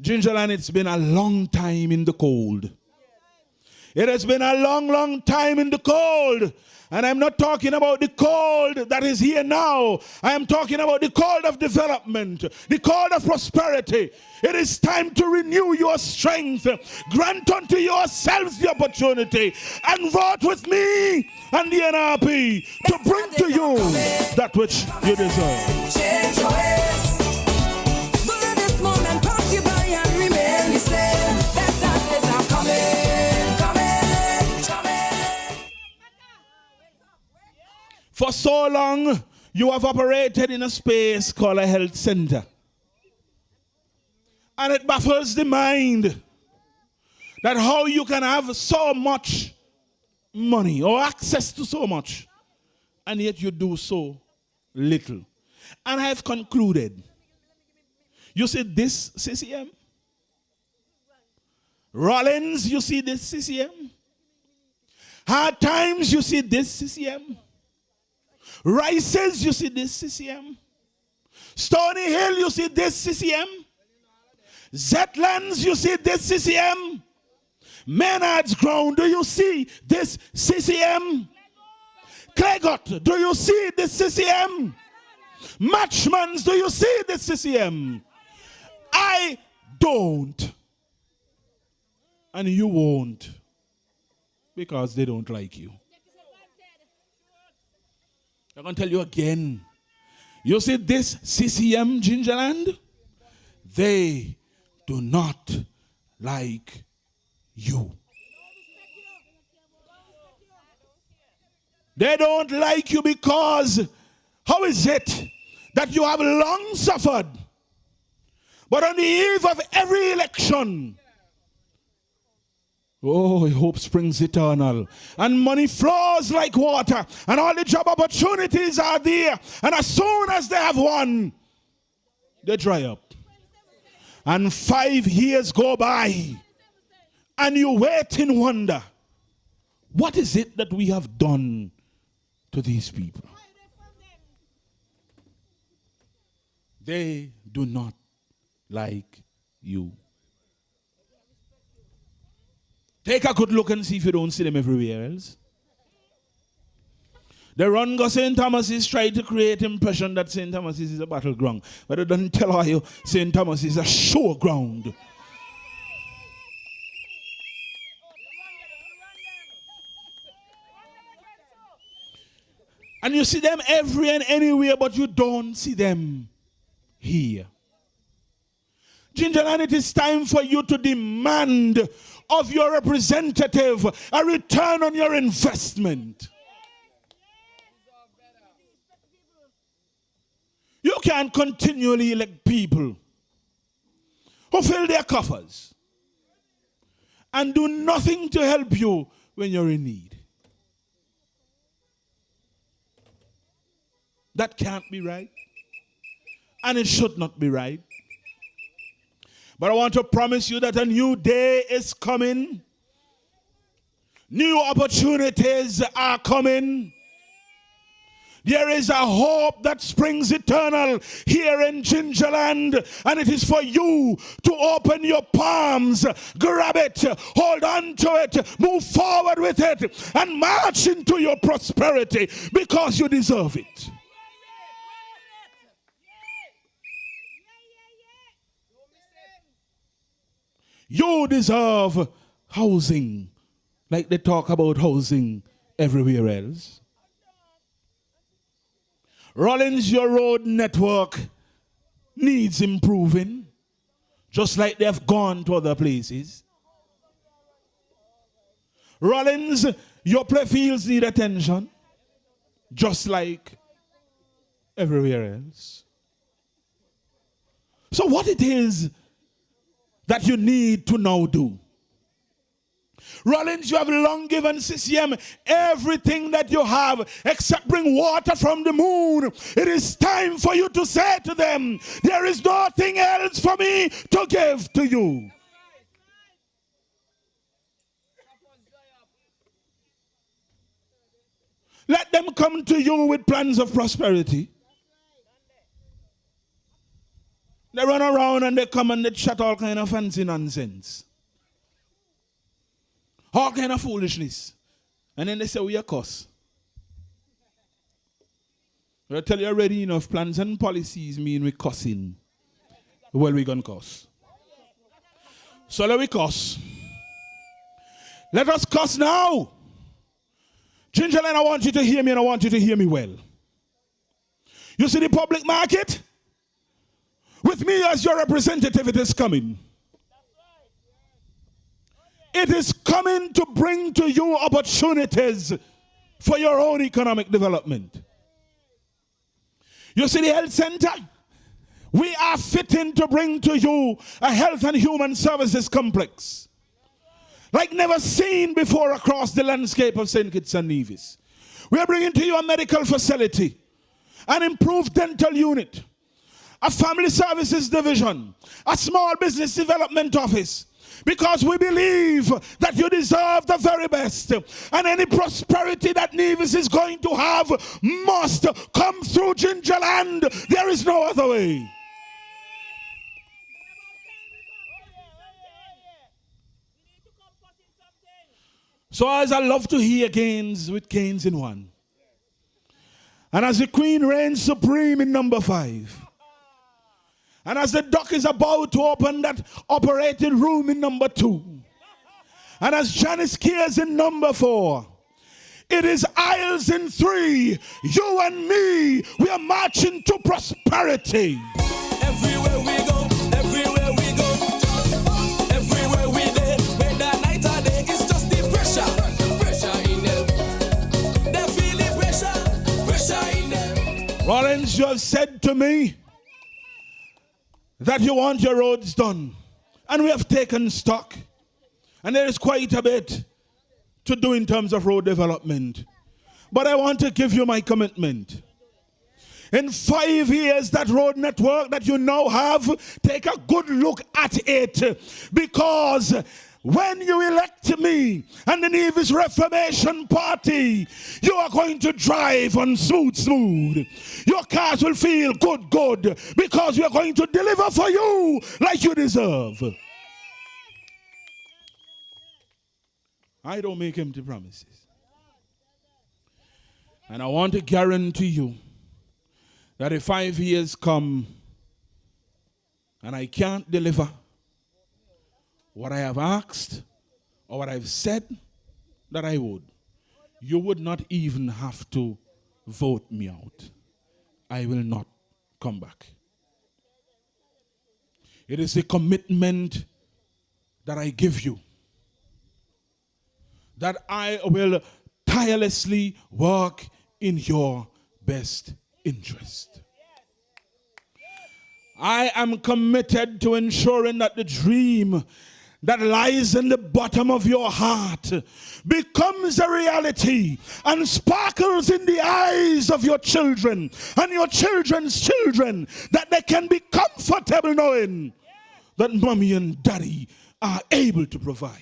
Gingerland, it's been a long time in the cold. It has been a long, long time in the cold. And I'm not talking about the cold that is here now. I am talking about the cold of development, the cold of prosperity. It is time to renew your strength. Grant unto yourselves the opportunity and vote with me and the NRP to bring to you that which you deserve. Change your ways. But this moment pass you by and remain the same. Better days are coming, coming, coming. For so long, you have operated in a space called a health center. And it baffles the mind that how you can have so much money or access to so much, and yet you do so little. And I have concluded. You see this CCM? Rawlins, you see this CCM? Hard times, you see this CCM? Rices, you see this CCM? Stony Hill, you see this CCM? Zetlands, you see this CCM? Maynard's Ground, do you see this CCM? Claygot, do you see this CCM? Matchmans, do you see this CCM? I don't. And you won't. Because they don't like you. I'm going to tell you again. You see this CCM Gingerland? They do not like you. They don't like you because how is it that you have long suffered, but on the eve of every election, oh, hope springs eternal. And money flows like water. And all the job opportunities are there. And as soon as they have won, they dry up. And 5 years go by. And you wait in wonder. What is it that we have done to these people? They do not like you. Take a good look and see if you don't see them everywhere else. The run go St. Thomas's try to create impression that St. Thomas's is a battleground. But it doesn't tell you St. Thomas is a showground. And you see them every and anywhere, but you don't see them here. Gingerland, it is time for you to demand of your representative a return on your investment. You can't continually elect people who fill their coffers and do nothing to help you when you're in need. That can't be right. And it should not be right. But I want to promise you that a new day is coming. New opportunities are coming. There is a hope that springs eternal here in Gingerland, and it is for you to open your palms, grab it, hold on to it, move forward with it, and march into your prosperity because you deserve it. You deserve housing, like they talk about housing everywhere else. Rawlins, your road network needs improving, just like they have gone to other places. Rawlins, your playfields need attention, just like everywhere else. So what it is that you need to now do? Rawlins, you have long given CCM everything that you have except bring water from the moon. It is time for you to say to them, there is nothing else for me to give to you. Let them come to you with plans of prosperity. They run around and they come and they chat all kind of fancy nonsense. All kind of foolishness. And then they say, we are cuss. I tell you already, enough plans and policies mean we cussing. Well, we gonna cuss. So let we cuss. Let us cuss now. Gingerland, I want you to hear me and I want you to hear me well. You see the public market? With me as your representative, it is coming. It is coming to bring to you opportunities for your own economic development. You see the health center? We are fitting to bring to you a health and human services complex like never seen before across the landscape of St. Kitts and Nevis. We are bringing to you a medical facility, an improved dental unit, a family services division, a small business development office, because we believe that you deserve the very best. And any prosperity that Nevis is going to have must come through Gingerland. There is no other way. So as I love to hear Cairns with Cairns in one, and as the Queen reigns supreme in number 5, and as the doc is about to open that operating room in number 2, and as Janice Kears in number 4, it is Isles in 3, you and me, we are marching to prosperity. Everywhere we go, everywhere we go, everywhere we there, whether night or day, it's just the pressure in them. They feel the pressure in them. Rawlins, you have said to me that you want your roads done. And we have taken stock. And there is quite a bit to do in terms of road development. But I want to give you my commitment. In 5 years, that road network that you now have, take a good look at it. Because when you elect me and the Nevis Reformation Party, you are going to drive on smooth. Your cars will feel good, because we are going to deliver for you like you deserve. I don't make empty promises. And I want to guarantee you that if 5 years come and I can't deliver what I have asked or what I've said that I would, you would not even have to vote me out. I will not come back. It is a commitment that I give you, that I will tirelessly work in your best interest. I am committed to ensuring that the dream that lies in the bottom of your heart becomes a reality and sparkles in the eyes of your children and your children's children, that they can be comfortable knowing that mommy and daddy are able to provide.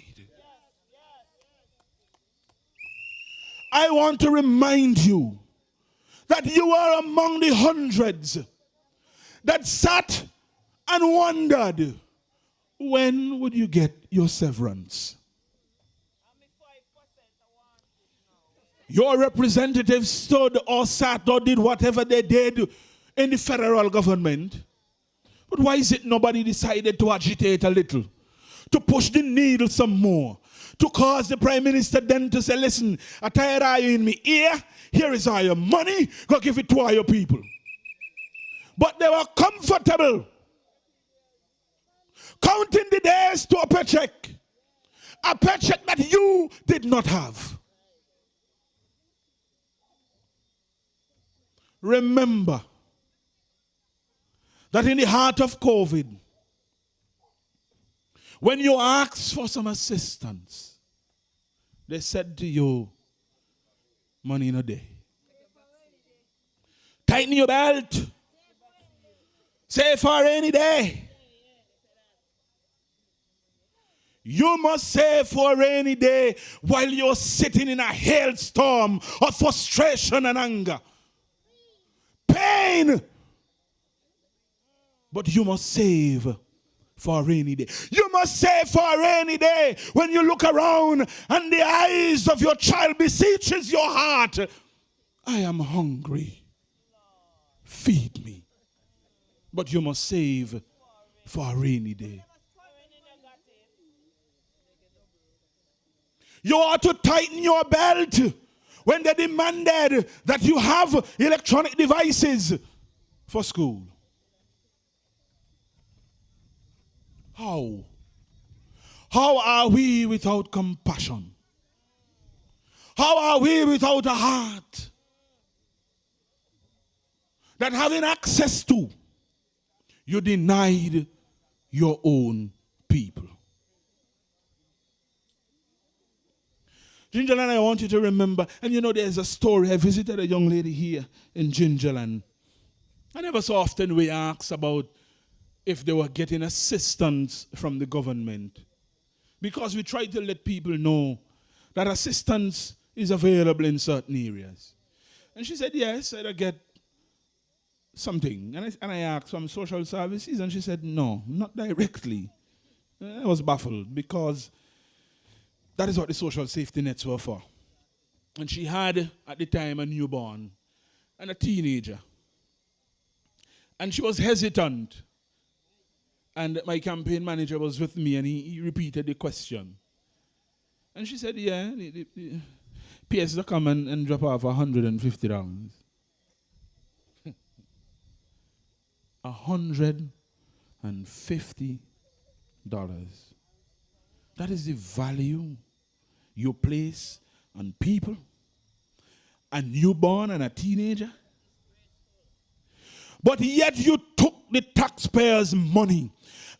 I want to remind you that you are among the hundreds that sat and wondered, when would you get your severance? Your representatives stood or sat or did whatever they did in the federal government. But why is it nobody decided to agitate a little, to push the needle some more, to cause the prime minister then to say, listen, I tired of you in me ear, here is all your money, go give it to all your people. But they were comfortable, counting the days to a paycheck that you did not have. Remember that in the heart of COVID, when you asked for some assistance, they said to you, money in a day. Tighten your belt. Save for a rainy day. You must save for a rainy day while you're sitting in a hailstorm of frustration and anger. Pain. But you must save for a rainy day. You must save for a rainy day when you look around and the eyes of your child beseeches your heart. I am hungry. Feed me. But you must save for a rainy day. You ought to tighten your belt when they demanded that you have electronic devices for school. How? How are we without compassion? How are we without a heart that having access to, you denied your own people? Gingerland, I want you to remember, and you know there's a story. I visited a young lady here in Gingerland. And ever so often we ask about if they were getting assistance from the government. Because we try to let people know that assistance is available in certain areas. And she said, yes, I get something. And I asked from social services, and she said, no, not directly. I was baffled because that is what the social safety nets were for. And she had, at the time, a newborn and a teenager. And she was hesitant. And my campaign manager was with me, and he repeated the question. And she said, yeah, the PS to come and drop off $150. $150. That is the value you place on people, a newborn and a teenager. But yet you took the taxpayers' money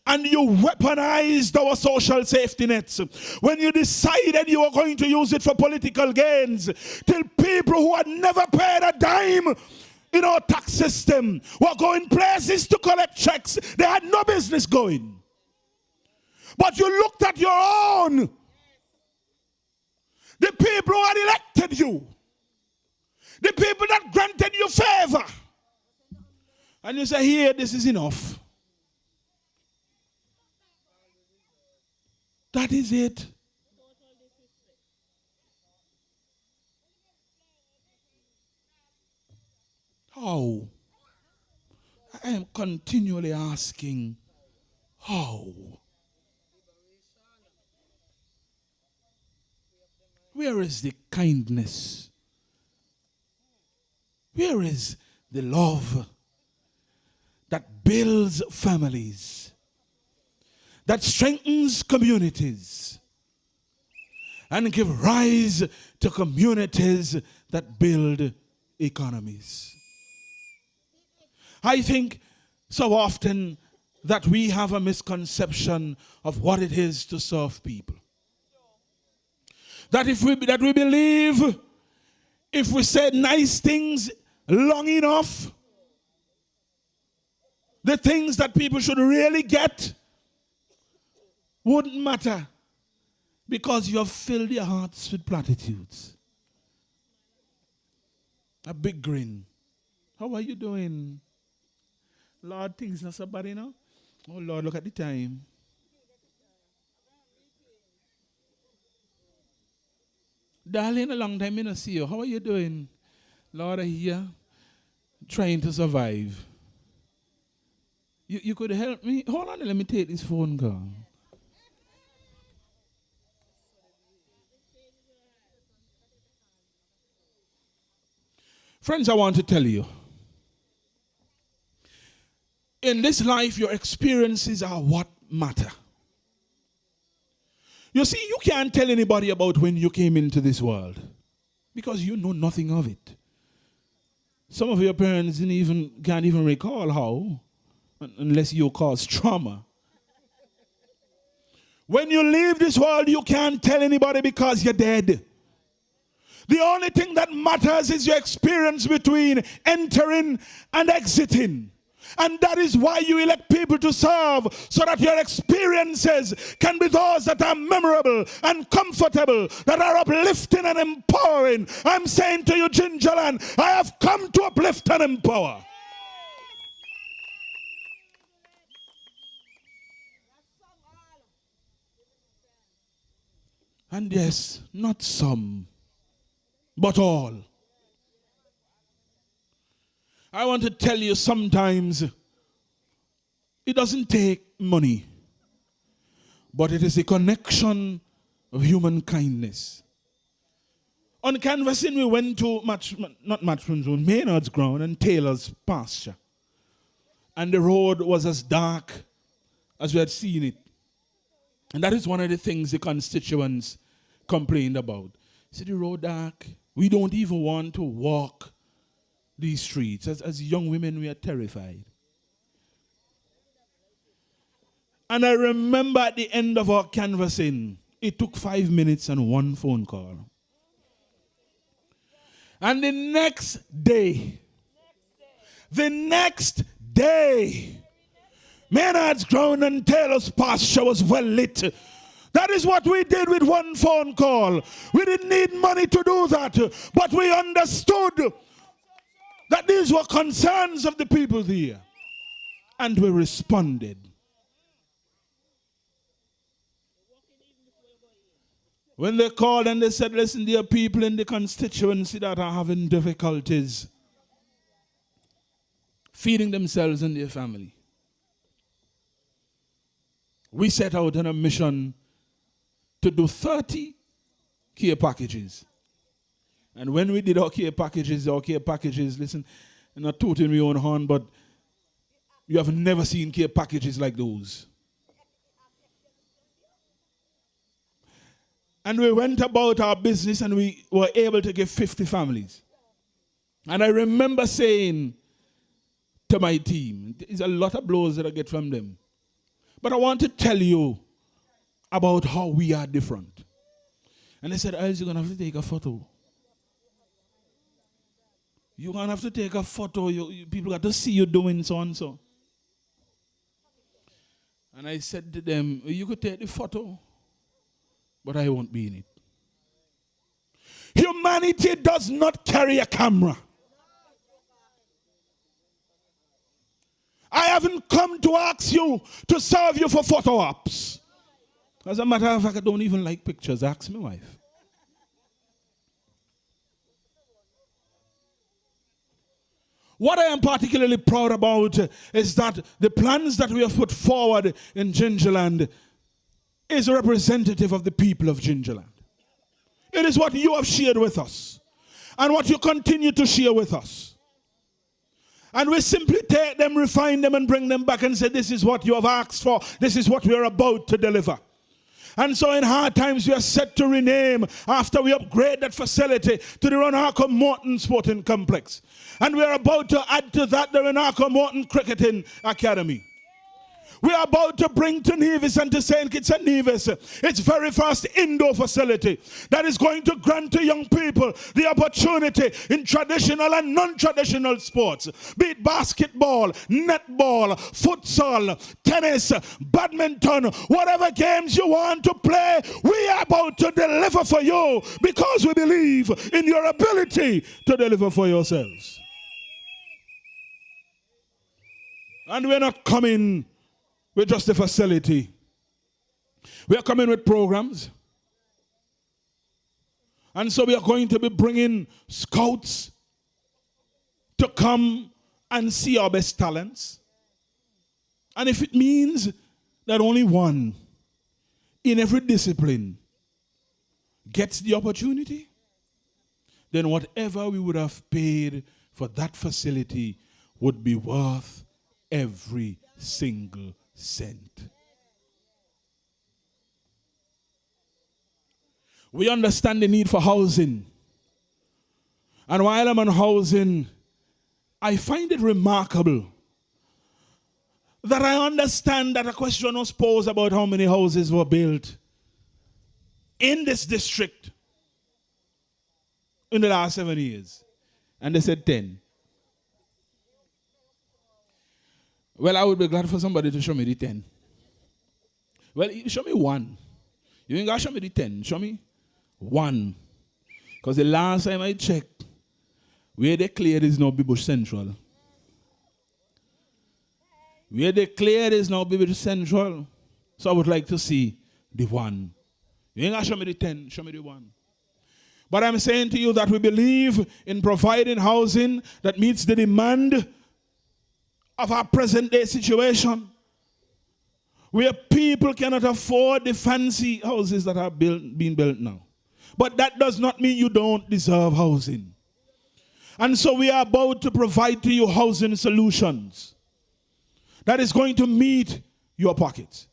and you weaponized our social safety nets when you decided you were going to use it for political gains, till people who had never paid a dime in our tax system were going places to collect checks they had no business going. But you looked at your own. The people who had elected you. The people that granted you favor. And you say, here, this is enough. That is it. How? I am continually asking, how? Where is the kindness? Where is the love that builds families, that strengthens communities, and give rise to communities that build economies? I think so often that we have a misconception of what it is to serve people. That we believe if we say nice things long enough, the things that people should really get wouldn't matter because you have filled your hearts with platitudes. A big grin. How are you doing? Lord, things not so bad, you know? Oh, Lord, look at the time. Darling, a long time I don't see you. How are you doing? Lord, I hear trying to survive. You could help me? Hold on, let me take this phone call. Friends, I want to tell you, in this life, your experiences are what matter. You see, you can't tell anybody about when you came into this world because you know nothing of it. Some of your parents can't even recall how, unless you cause trauma. When you leave this world, you can't tell anybody because you're dead. The only thing that matters is your experience between entering and exiting. And that is why you elect people to serve, so that your experiences can be those that are memorable and comfortable, that are uplifting and empowering. I'm saying to you, Gingerland, I have come to uplift and empower. And yes, not some, but all. I want to tell you, sometimes it doesn't take money, but it is a connection of human kindness. On canvassing, we went to Maynard's ground and Taylor's pasture. And the road was as dark as we had seen it. And that is one of the things the constituents complained about. See the road dark? We don't even want to walk these streets. As young women, we are terrified. And I remember at the end of our canvassing, it took 5 minutes and one phone call. And the next day, Maynard's ground and Taylor's pasture was well lit. That is what we did with one phone call. We didn't need money to do that, but we understood that these were concerns of the people there. And we responded. When they called and they said, listen, there are people in the constituency that are having difficulties feeding themselves and their family. We set out on a mission to do 30 care packages. And when we did our care packages, listen, I'm not tooting my own horn, but you have never seen care packages like those. And we went about our business and we were able to give 50 families. And I remember saying to my team, there's a lot of blows that I get from them, but I want to tell you about how we are different. And they said, Isles, you're going to have to take a photo. You're going to have to take a photo. People got to see you doing so and so. And I said to them, you could take the photo, but I won't be in it. Humanity does not carry a camera. I haven't come to ask you to serve you for photo ops. As a matter of fact, I don't even like pictures. Ask my wife. What I am particularly proud about is that the plans that we have put forward in Gingerland is representative of the people of Gingerland. It is what you have shared with us and what you continue to share with us. And we simply take them, refine them, and bring them back and say, this is what you have asked for. This is what we are about to deliver. And so in hard times, we are set to rename after we upgrade that facility to the Renarco Morton Sporting Complex. And we are about to add to that the Renarco Morton Cricketing Academy. We are about to bring to Nevis and to St. Kitts and Nevis its very first indoor facility that is going to grant to young people the opportunity in traditional and non-traditional sports, be it basketball, netball, futsal, tennis, badminton, whatever games you want to play. We are about to deliver for you because we believe in your ability to deliver for yourselves. And we're not coming with just a facility. We are coming with programs. And so we are going to be bringing scouts to come and see our best talents. And if it means that only one in every discipline gets the opportunity, then whatever we would have paid for that facility would be worth every single cent. We understand the need for housing. And while I'm on housing, I find it remarkable that I understand that a question was posed about how many houses were built in this district in the last 7 years. And they said 10. Well, I would be glad for somebody to show me the 10. Well, show me one. You ain't got to show me the 10. Show me one. Because the last time I checked, where they cleared is now Bibush Central. Where they cleared is now Bibush Central. So I would like to see the one. You ain't got to show me the 10. Show me the one. But I'm saying to you that we believe in providing housing that meets the demand of our present day situation, where people cannot afford the fancy houses that are being built now. But that does not mean you don't deserve housing. And so we are about to provide to you housing solutions that is going to meet your pockets.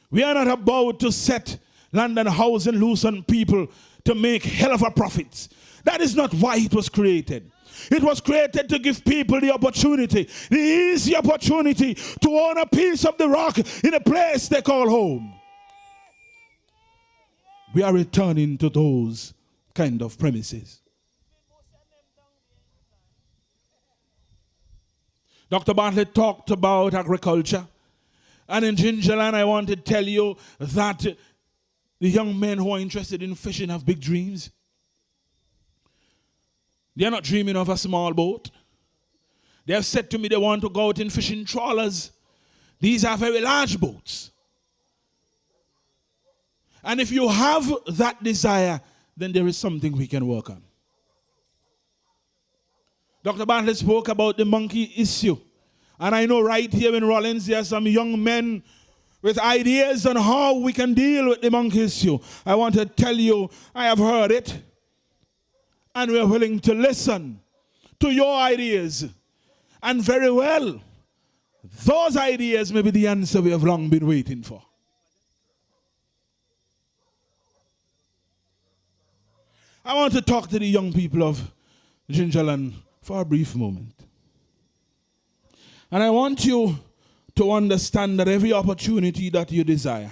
We are not about to set land and housing loose on people to make hell of a profits. That is not why it was created. It was created to give people the opportunity, the easy opportunity to own a piece of the rock in a place they call home. We are returning to those kind of premises. Dr. Bartlett talked about agriculture. And in Gingerland, I want to tell you that the young men who are interested in fishing have big dreams. They are not dreaming of a small boat. They have said to me they want to go out in fishing trawlers. These are very large boats. And if you have that desire, then there is something we can work on. Dr. Bartlett spoke about the monkey issue. And I know right here in Rawlins, there are some young men with ideas on how we can deal with the monkey issue. I want to tell you, I have heard it. And we are willing to listen to your ideas. And very well, those ideas may be the answer we have long been waiting for. I want to talk to the young people of Gingerland for a brief moment. And I want you to understand that every opportunity that you desire,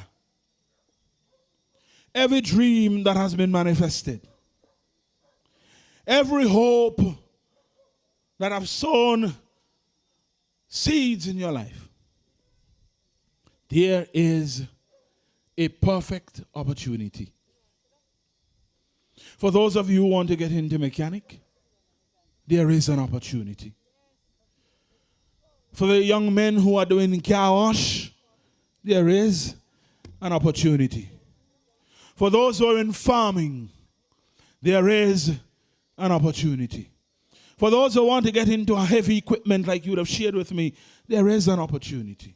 every dream that has been manifested, every hope that have sown seeds in your life, there is a perfect opportunity. For those of you who want to get into mechanic, there is an opportunity. For the young men who are doing car wash, there is an opportunity. For those who are in farming, there is an opportunity. For those who want to get into heavy equipment like you would have shared with me, there is an opportunity.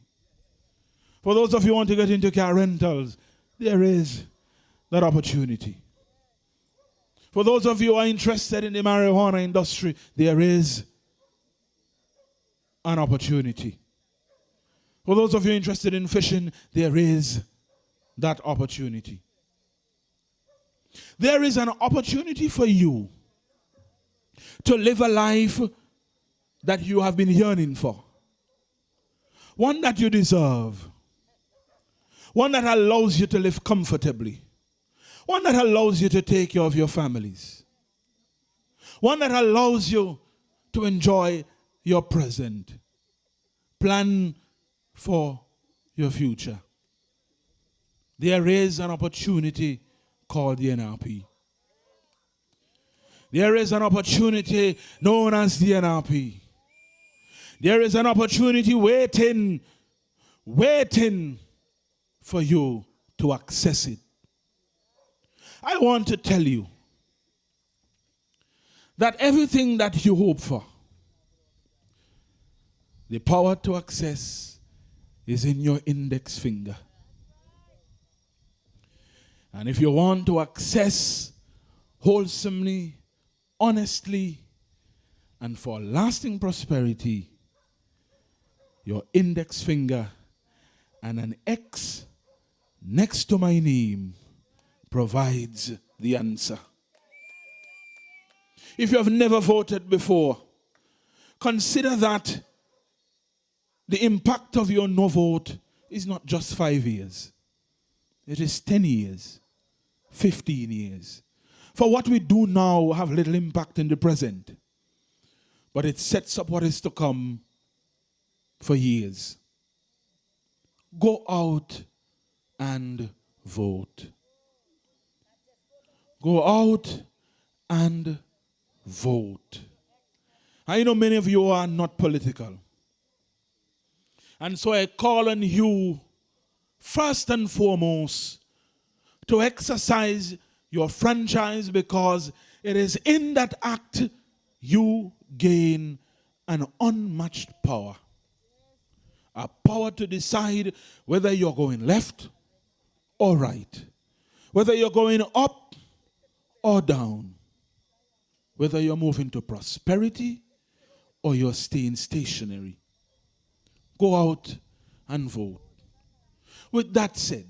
For those of you who want to get into car rentals, there is that opportunity. For those of you who are interested in the marijuana industry, there is an opportunity. For those of you interested in fishing, there is that opportunity. There is an opportunity for you to live a life that you have been yearning for. one that you deserve, one that allows you to live comfortably, one that allows you to take care of your families, one that allows you to enjoy your present, plan for your future. There is an opportunity called the NRP. There is an opportunity known as the NRP. There is an opportunity waiting for you to access it. I want to tell you that everything that you hope for, the power to access is in your index finger. And if you want to access wholesomely, honestly, and for lasting prosperity, your index finger and an X next to my name provides the answer. If you have never voted before, consider that the impact of your no vote is not just 5 years. It is 10 years, 15 years. For what we do now will have little impact in the present, but it sets up what is to come for years. Go out and vote. Go out and vote. I know many of you are not political. And so I call on you, first and foremost, to exercise your franchise, because it is in that act you gain an unmatched power. A power to decide whether you're going left or right, whether you're going up or down, whether you're moving to prosperity or you're staying stationary. Go out and vote. With that said,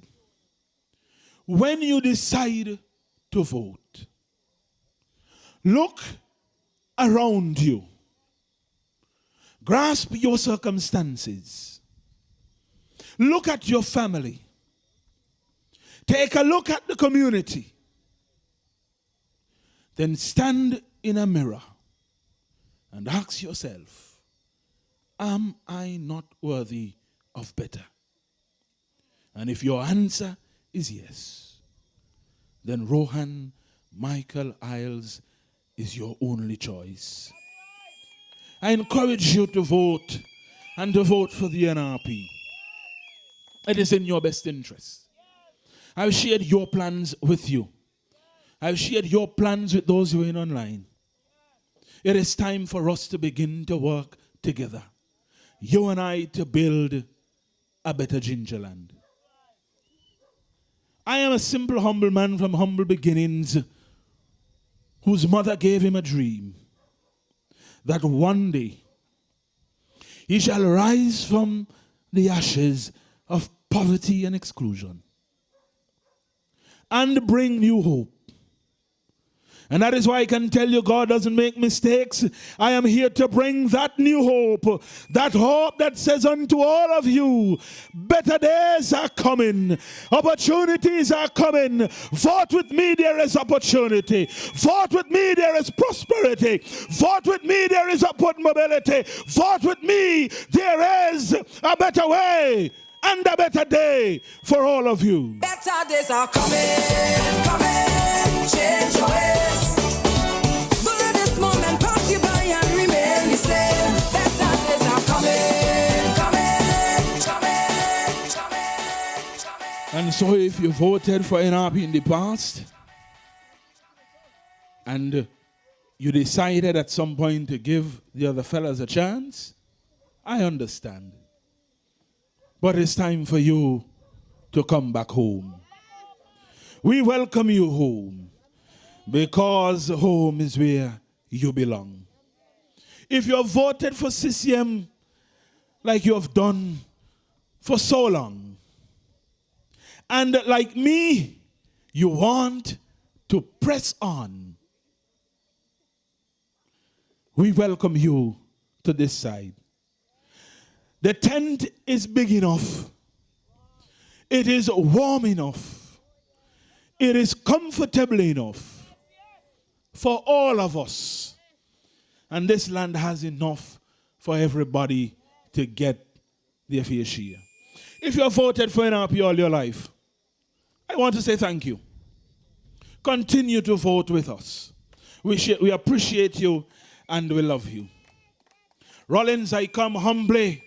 when you decide to vote, look around you. Grasp your circumstances. Look at your family. Take a look at the community. Then stand in a mirror and ask yourself, am I not worthy of better? And if your answer is yes, then Rohan Michael Isles is your only choice. I encourage you to vote, and to vote for the NRP. It is in your best interest. I've shared your plans with you. I've shared your plans with those who are in online. It is time for us to begin to work together. You and I, to build a better Gingerland. I am a simple, humble man from humble beginnings, whose mother gave him a dream that one day he shall rise from the ashes of poverty and exclusion and bring new hope. And that is why I can tell you God doesn't make mistakes. I am here to bring that new hope that says unto all of you, better days are coming, opportunities are coming. Vote with me, there is opportunity. Vote with me, there is prosperity. Vote with me, there is upward mobility. Vote with me, there is a better way and a better day for all of you. Better days are coming, change your ways. But this moment pass you by and remain the same. Better days are coming. And so if you voted for NRP in the past, and you decided at some point to give the other fellas a chance, I understand. But it's time for you to come back home. We welcome you home, because home is where you belong. If you have voted for CCM like you have done for so long, and like me, you want to press on, we welcome you to this side. The tent is big enough. It is warm enough. It is comfortable enough for all of us. And this land has enough for everybody to get their fair share. If you have voted for NRP all your life, I want to say thank you. Continue to vote with us. We appreciate you and we love you. Rawlins, I come humbly.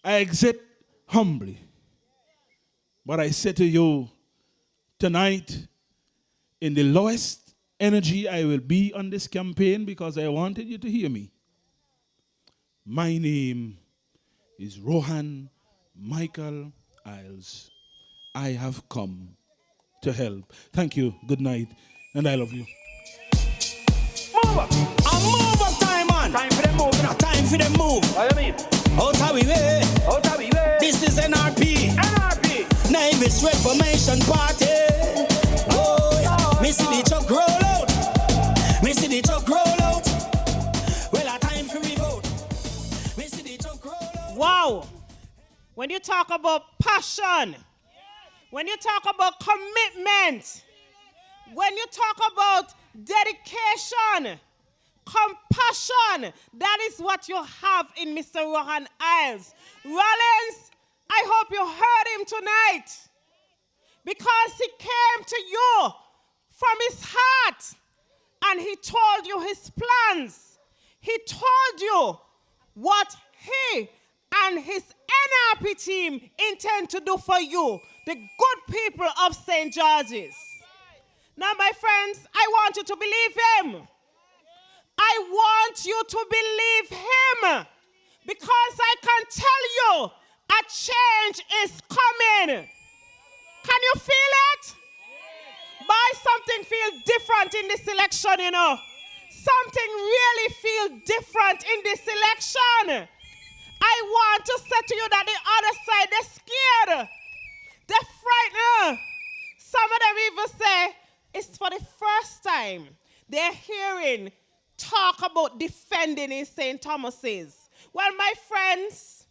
I exit humbly. But I say to you tonight, in the lowest energy I will be on this campaign because I wanted you to hear me. My name is Rohan Michael Isles. I have come to help. Thank you, good night, and I love you. Move up! A move up time, man! Time for them move. Time for them move. What do you mean? Out of we way. Out of we way. This is NRP. NRP. Navy's Reformation Party. Oh, yeah. Me see the truck roll out. Me see the truck roll out. Well, a time for revote. Me see the truck roll out. Wow. When you talk about passion, when you talk about commitment, when you talk about dedication, compassion, that is what you have in Mr. Rohan Isles. Rawlins, I hope you heard him tonight because he came to you from his heart and he told you his plans. He told you what he and his NRP team intend to do for you, the good people of St. George's. Now, my friends, I want you to believe him. I want you to believe him because I can tell you a change is coming. Can you feel it? Why something feels different in this election, you know? Something really feels different in this election. I want to say to you that the other side, they're scared. They're frightened. Some of them even say it's for the first time they're hearing talk about defending in St. Thomas's. Well, my friends,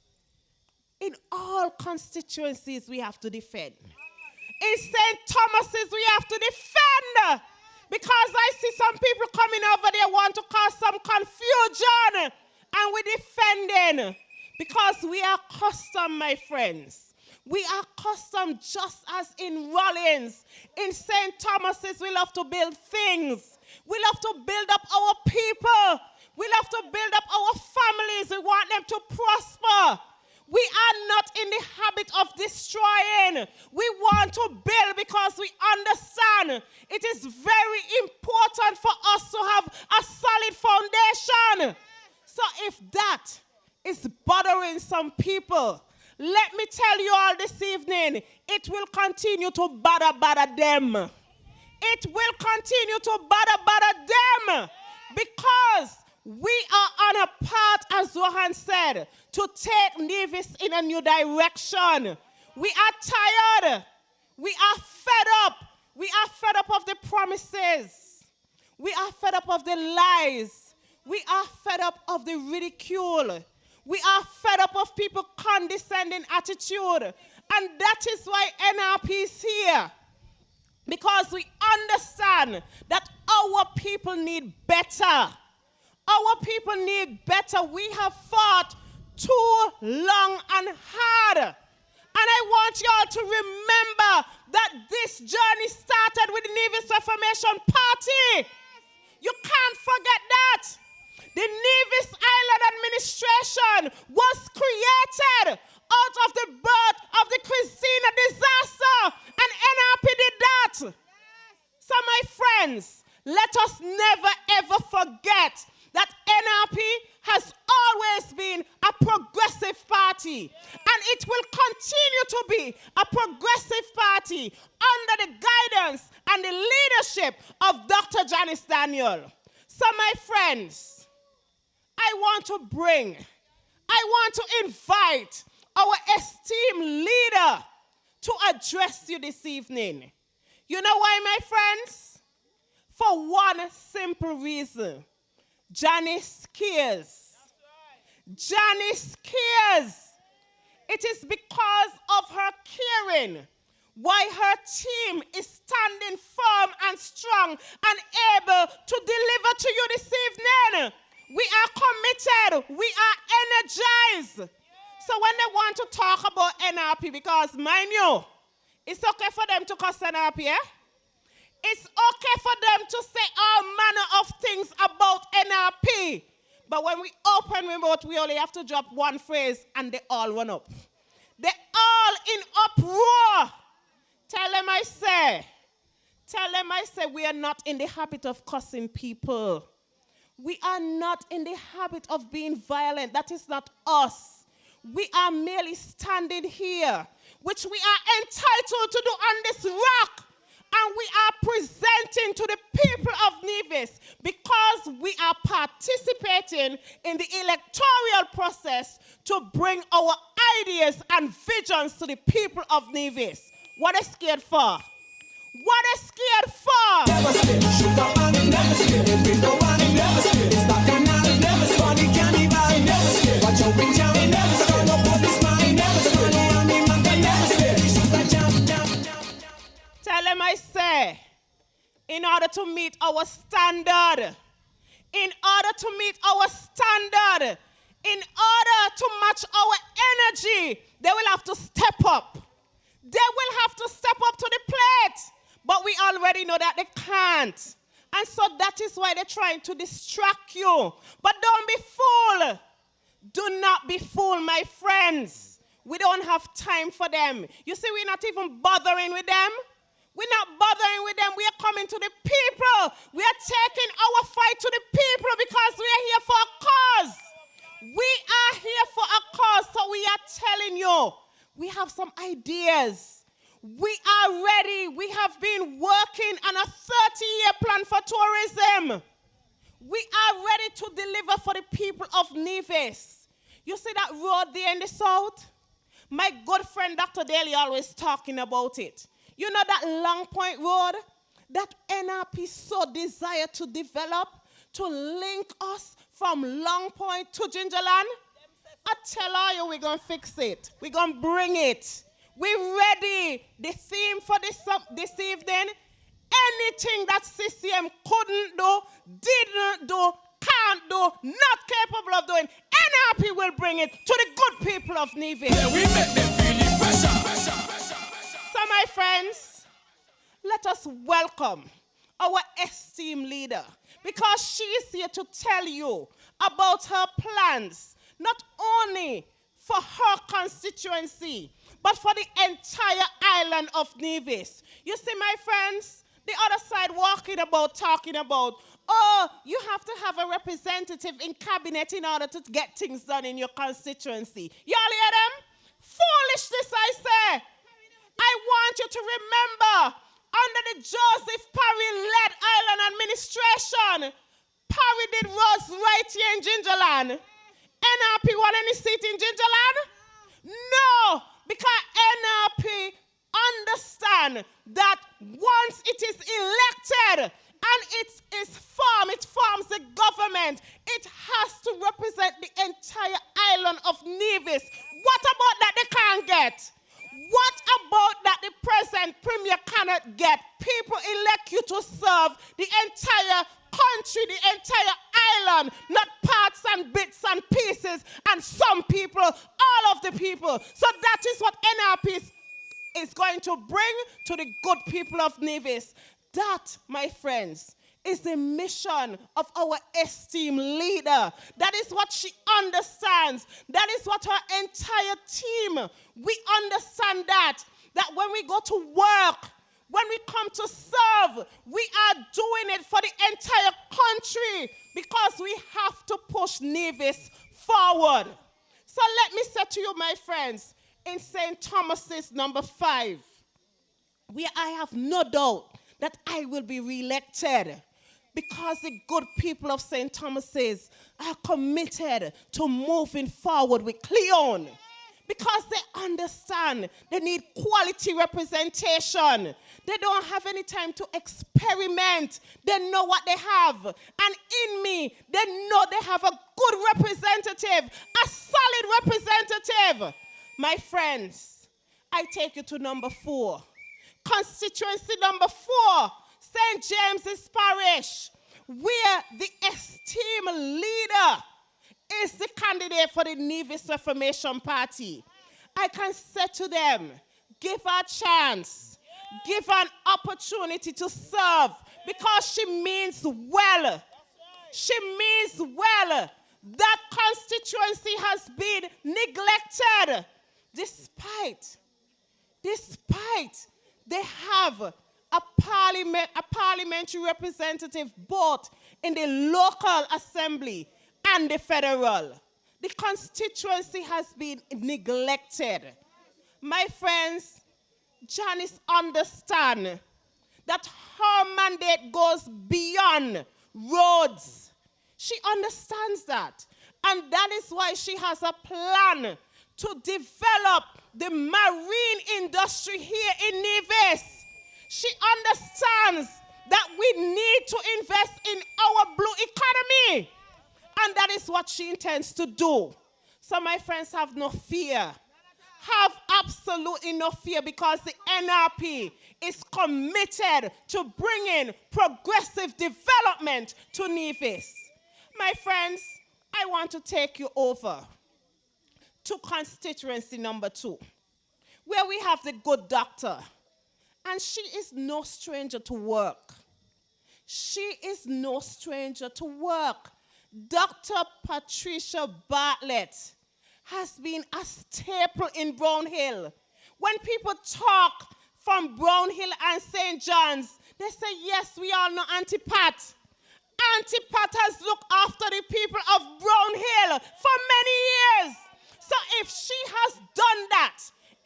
in all constituencies we have to defend. In St. Thomas's we have to defend. Because I see some people coming over there want to cause some confusion. And we're defending. Because we are custom, my friends. We are custom just as in Rawlins. In St. Thomas's, we love to build things. We love to build up our people. We love to build up our families. We want them to prosper. We are not in the habit of destroying. We want to build because we understand it is very important for us to have a solid foundation. So if that is bothering some people, let me tell you all this evening, it will continue to bother them. It will continue to bother them because we are on a path, as Rohan said, to take Nevis in a new direction. We are tired. We are fed up. We are fed up of the promises. We are fed up of the lies. We are fed up of the ridicule. We are fed up of people condescending attitude. And that is why NRP is here. Because we understand that our people need better. Our people need better. We have fought too long and hard. And I want you all to remember that this journey started with the Nevis Reformation Party. You can't forget that. The Nevis Island administration was created out of the birth of the Christina disaster, and NRP did that. So my friends, let us never ever forget that NRP has always been a progressive party, and it will continue to be a progressive party under the guidance and the leadership of Dr. Janice Daniel. So my friends, I want to invite our esteemed leader to address you this evening. You know why, my friends? For one simple reason. Janice cares. Janice cares. It is because of her caring why her team is standing firm and strong and able to deliver to you this evening. We are committed. We are energized. So when they want to talk about NRP, because mind you, it's okay for them to cuss NRP, eh? It's okay for them to say all manner of things about NRP. But when we open remote, we only have to drop one phrase and they all run up. They're all in uproar. Tell them I say, we are not in the habit of cussing people. We are not in the habit of being violent. That is not us. We are merely standing here, which we are entitled to do on this rock. And we are presenting to the people of Nevis because we are participating in the electoral process to bring our ideas and visions to the people of Nevis. What are they scared for? What are they scared for? Never scared. Sugar man, never scared. Bingo man, never scared. Stop canal, never scared. The cannibal, never scared. Watch out, big jam, never scared. No policeman, never scared. No army man, never scared. Sugar jam. Tell them I say, in order to meet our standard, in order to match our energy, they will have to step up. They will have to step up to the plate. But we already know that they can't. And so that is why they're trying to distract you. But don't be fooled. Do not be fooled, my friends. We don't have time for them. You see, we're not even bothering with them. We're not bothering with them. We are coming to the people. We are taking our fight to the people because we are here for a cause. We are here for a cause. So we are telling you, we have some ideas. We are ready. We have been working on a 30-year plan for tourism. We are ready to deliver for the people of Nevis. You see that road there in the south? My good friend Dr. Daly always talking about it. You know that Long Point Road that NRP so desire to develop to link us from Long Point to Gingerland? I tell you, we're going to fix it. We're going to bring it. We're ready. The theme for this evening, anything that CCM couldn't do, didn't do, can't do, not capable of doing, NRP will bring it to the good people of Nevis. Yeah, we make them feel the pressure. So, my friends, let us welcome our esteemed leader because she is here to tell you about her plans, not only for her constituency, but for the entire island of Nevis. You see, my friends, the other side talking about, oh, you have to have a representative in cabinet in order to get things done in your constituency. Y'all hear them? Foolishness, I say. I want you to remember, under the Joseph Parry-led island administration, Parry did roads right here in Gingerland. NRP want any seat in Gingerland? No, because NRP understand that once it is elected and it forms the government, it has to represent the entire island of Nevis. What about that they can't get? What about that the present premier cannot get? People elect you to serve the entire country, the entire island, not parts and bits and pieces, and some people, all of the people. So that is what NRP is going to bring to the good people of Nevis. That, my friends, is the mission of our esteemed leader. That is what she understands. That is what her entire team, we understand that when we go to work, when we come to serve, we are doing it for the entire country because we have to push Nevis forward. So let me say to you, my friends, in St. Thomas's number 5, where I have no doubt that I will be re-elected because the good people of St. Thomas's are committed to moving forward with Cleon. Because they understand they need quality representation. They don't have any time to experiment. They know what they have. And in me, they know they have a good representative, a solid representative. My friends, I take you to number 4. Constituency number 4, St. James's Parish, where the esteemed leader is the candidate for the Nevis Reformation Party. I can say to them, give her a chance. Give her an opportunity to serve because she means well. She means well. That constituency has been neglected despite they have a parliamentary representative both in the local assembly and the federal. The constituency has been neglected. My friends, Janice understands that her mandate goes beyond roads. She understands that. And that is why she has a plan to develop the marine industry here in Nevis. She understands that we need to invest in our blue economy. And that is what she intends to do. So my friends, have no fear. Have absolutely no fear because the NRP is committed to bringing progressive development to Nevis. My friends, I want to take you over to constituency number 2, where we have the good doctor. And she is no stranger to work. She is no stranger to work. Dr. Patricia Bartlett has been a staple in Brown Hill. When people talk from Brown Hill and St. John's, they say, yes, we all know Auntie Pat. Auntie Pat has looked after the people of Brown Hill for many years. So if she has done that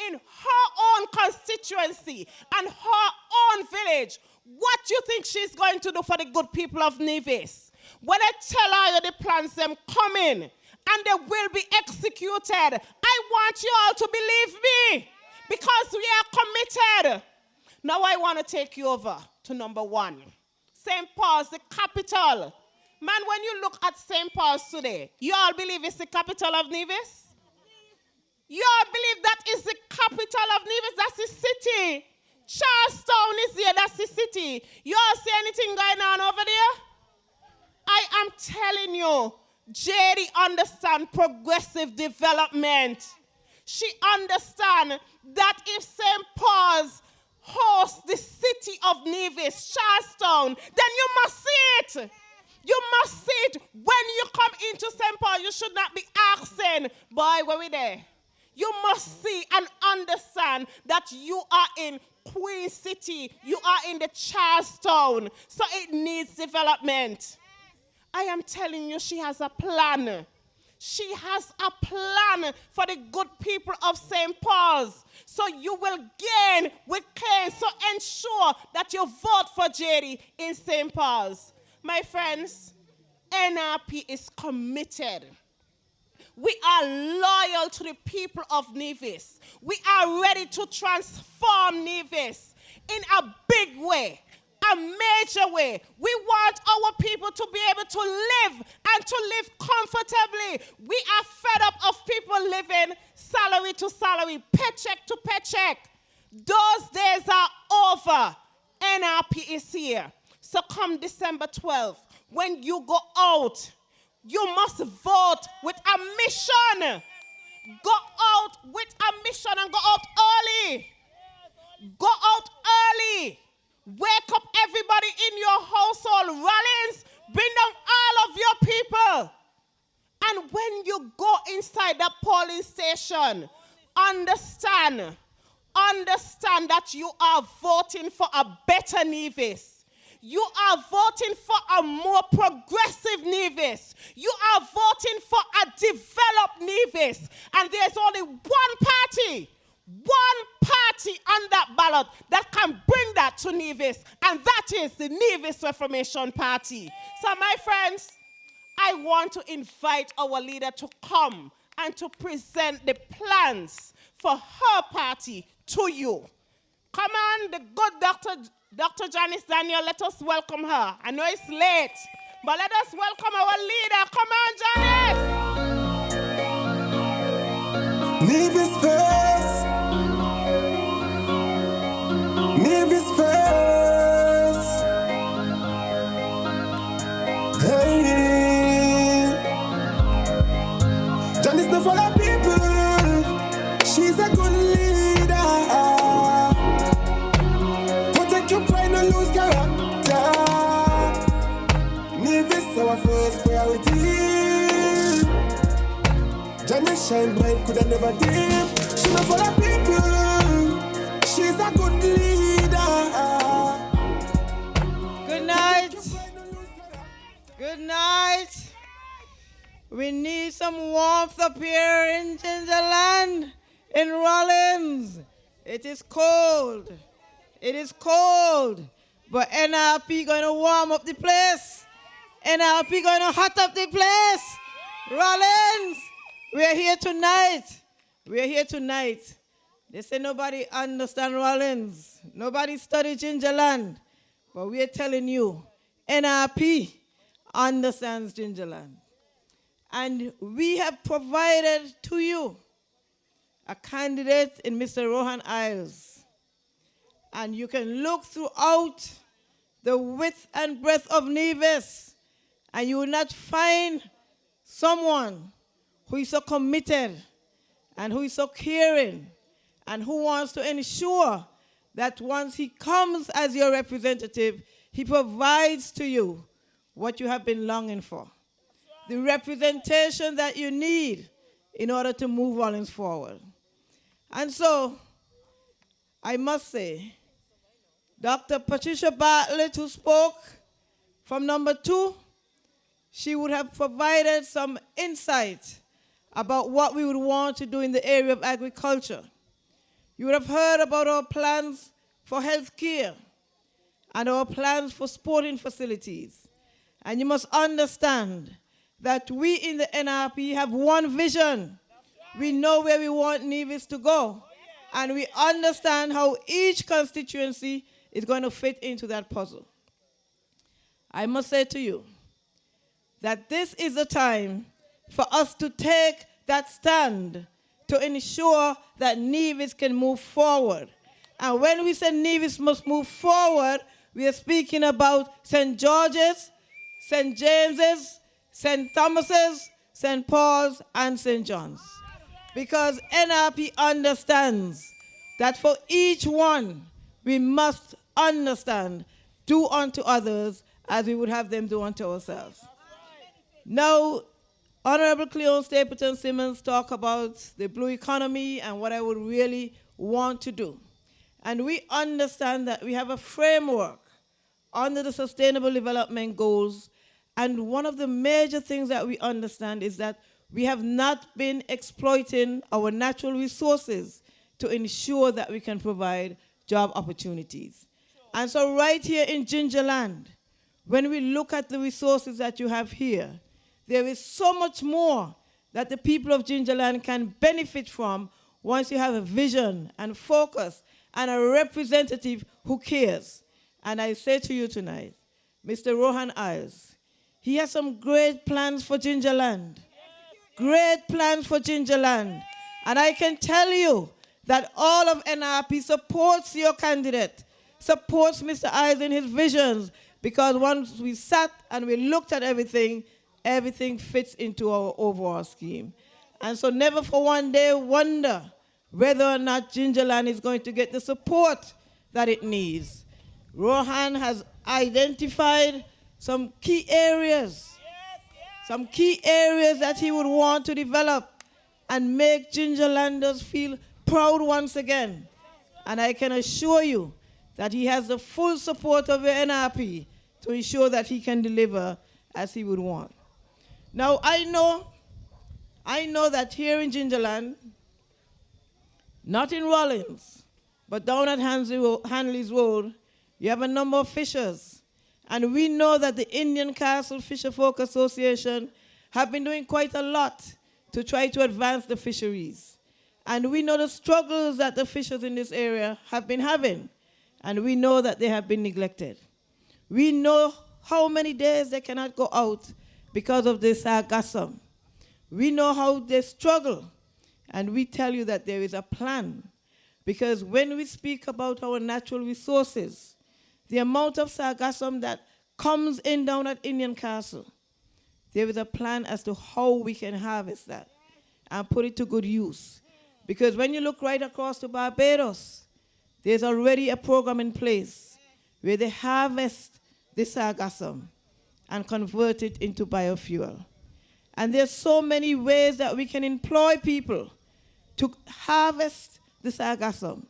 in her own constituency and her own village, what do you think she's going to do for the good people of Nevis? When I tell her the plans them coming and they will be executed, I want you all to believe me because we are committed. Now I want to take you over to number 1. St. Paul's, the capital. Man, when you look at St. Paul's today, you all believe it's the capital of Nevis? You all believe that is the capital of Nevis? That's the city. Charlestown is here, that's the city. You all see anything going on over there? I am telling you, JD understands progressive development. She understands that if St. Paul's hosts the city of Nevis, Charlestown, then you must see it. You must see it. When you come into St. Paul, you should not be asking, boy, where we there? You must see and understand that you are in Queen City. You are in the Charlestown. So it needs development. I am telling you, she has a plan. She has a plan for the good people of St. Paul's. So you will gain with Cairns. So ensure that you vote for JD in St. Paul's. My friends, NRP is committed. We are loyal to the people of Nevis. We are ready to transform Nevis in a big way, a major way. We want our people to be able to live and to live comfortably. We are fed up of people living salary to salary, paycheck to paycheck. Those days are over. NRP is here. So come December 12th, when you go out, you must vote with a mission. Go out with a mission and go out early. Go out early. Wake up everybody in your household. Rawlins, bring down all of your people. And when you go inside that polling station, understand that you are voting for a better Nevis. You are voting for a more progressive Nevis. You are voting for a developed Nevis. And there's only one party on that ballot that can bring that to Nevis. And that is the Nevis Reformation Party. So my friends, I want to invite our leader to come and to present the plans for her party to you. Come on, the good Dr. Janice Daniel, let us welcome her. I know it's late, but let us welcome our leader. Come on, Janice. Mavis first. Mavis first. Hey. Janice the for the people. She's a good leader. Protect your pride and lose character. Mavis our first priority. Janice shine bright, coulda never dim. She not for the people. She's a good leader. Good night. Good night. We need some warmth up here in Gingerland, in Rawlins. It is cold. It is cold. But NRP going to warm up the place. NRP going to hot up the place. Rawlins, we're here tonight. We're here tonight. They say nobody understand Rawlins. Nobody study Gingerland. But we're telling you, NRP understands Gingerland. And we have provided to you a candidate in Mr. Rohan Isles. And you can look throughout the width and breadth of Nevis, and you will not find someone who is so committed and who is so caring and who wants to ensure that once he comes as your representative, he provides to you what you have been longing for. The representation that you need in order to move Rawlins forward. And so, I must say, Dr. Patricia Bartlett, who spoke from number 2, she would have provided some insight about what we would want to do in the area of agriculture. You would have heard about our plans for health care and our plans for sporting facilities. And you must understand that we in the NRP have one vision. We know where we want Nevis to go. And we understand how each constituency is going to fit into that puzzle. I must say to you that this is a time for us to take that stand to ensure that Nevis can move forward. And when we say Nevis must move forward, we are speaking about St. George's, St. James's, St. Thomas's, St. Paul's, and St. John's. Because NRP understands that for each one, we must understand, do unto others as we would have them do unto ourselves. Now, Honorable Cleon Stapleton Simmons talk about the blue economy and what I would really want to do. And we understand that we have a framework under the Sustainable Development Goals. And one of the major things that we understand is that we have not been exploiting our natural resources to ensure that we can provide job opportunities. And so right here in Gingerland, when we look at the resources that you have here, there is so much more that the people of Gingerland can benefit from once you have a vision and focus and a representative who cares. And I say to you tonight, Mr. Rohan Isles, he has some great plans for Gingerland. Great plans for Gingerland. And I can tell you that all of NRP supports your candidate, supports Mr. Isles in his visions, because once we sat and we looked at everything, everything fits into our overall scheme. And so never for one day wonder whether or not Gingerland is going to get the support that it needs. Rohan has identified some key areas, that he would want to develop and make Gingerlanders feel proud once again. And I can assure you that he has the full support of the NRP to ensure that he can deliver as he would want. Now, I know that here in Gingerland, not in Rawlins, but down at Hanley's Road, you have a number of fishers. And we know that the Indian Castle Fisher Folk Association have been doing quite a lot to try to advance the fisheries. And we know the struggles that the fishers in this area have been having, and we know that they have been neglected. We know how many days they cannot go out because of the sargassum. We know how they struggle, and we tell you that there is a plan. Because when we speak about our natural resources, the amount of sargassum that comes in down at Indian Castle, there is a plan as to how we can harvest that and put it to good use. Because when you look right across to Barbados, there's already a program in place where they harvest the sargassum and convert it into biofuel. And there's so many ways that we can employ people to harvest the sargassum,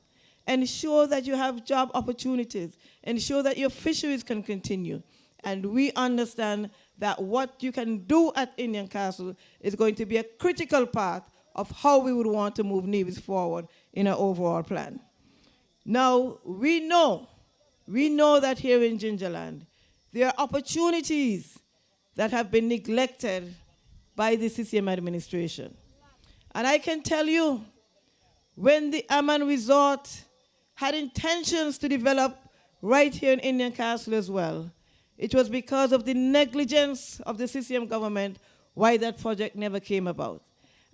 ensure that you have job opportunities, ensure that your fisheries can continue. And we understand that what you can do at Indian Castle is going to be a critical part of how we would want to move Nevis forward in our overall plan. Now, we know that here in Gingerland, there are opportunities that have been neglected by the CCM administration. And I can tell you, when the Amman Resort had intentions to develop right here in Indian Castle as well, it was because of the negligence of the CCM government why that project never came about.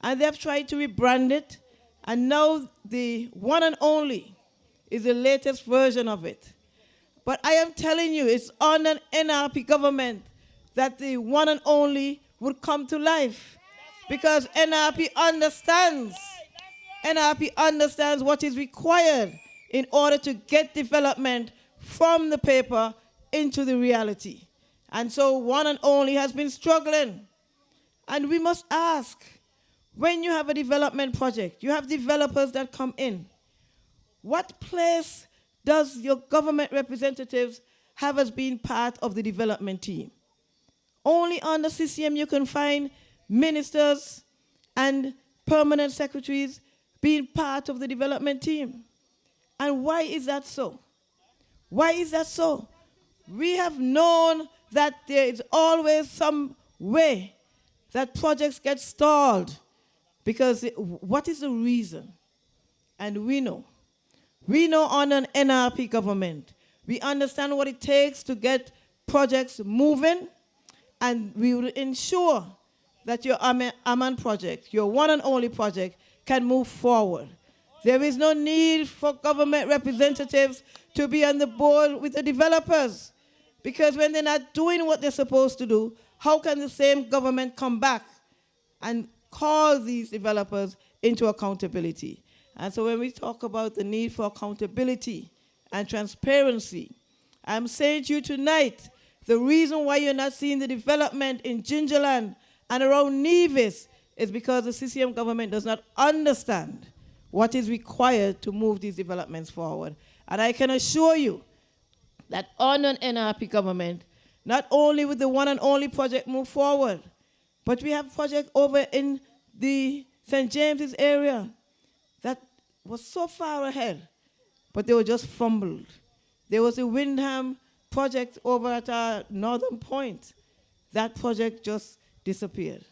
And they've tried to rebrand it, and now the one and only is the latest version of it. But I am telling you, it's on an NRP government that the one and only would come to life. Because NRP understands what is required in order to get development from the paper into the reality. And so one and only has been struggling. And we must ask, when you have a development project, you have developers that come in, what place does your government representatives have as being part of the development team? Only on the CCM you can find ministers and permanent secretaries being part of the development team. And why is that so? Why is that so? We have known that there is always some way that projects get stalled. Because what is the reason? And we know on an NRP government, we understand what it takes to get projects moving, and we will ensure that your Amman project, your one and only project, can move forward. There is no need for government representatives to be on the board with the developers, because when they're not doing what they're supposed to do, how can the same government come back and call these developers into accountability? And so when we talk about the need for accountability and transparency, I'm saying to you tonight, the reason why you're not seeing the development in Gingerland and around Nevis is because the CCM government does not understand what is required to move these developments forward. And I can assure you that on an NRP government, not only will the one and only project move forward, but we have project over in the St. James's area that was so far ahead, but they were just fumbled. There was a Windham project over at our Northern Point. That project just disappeared.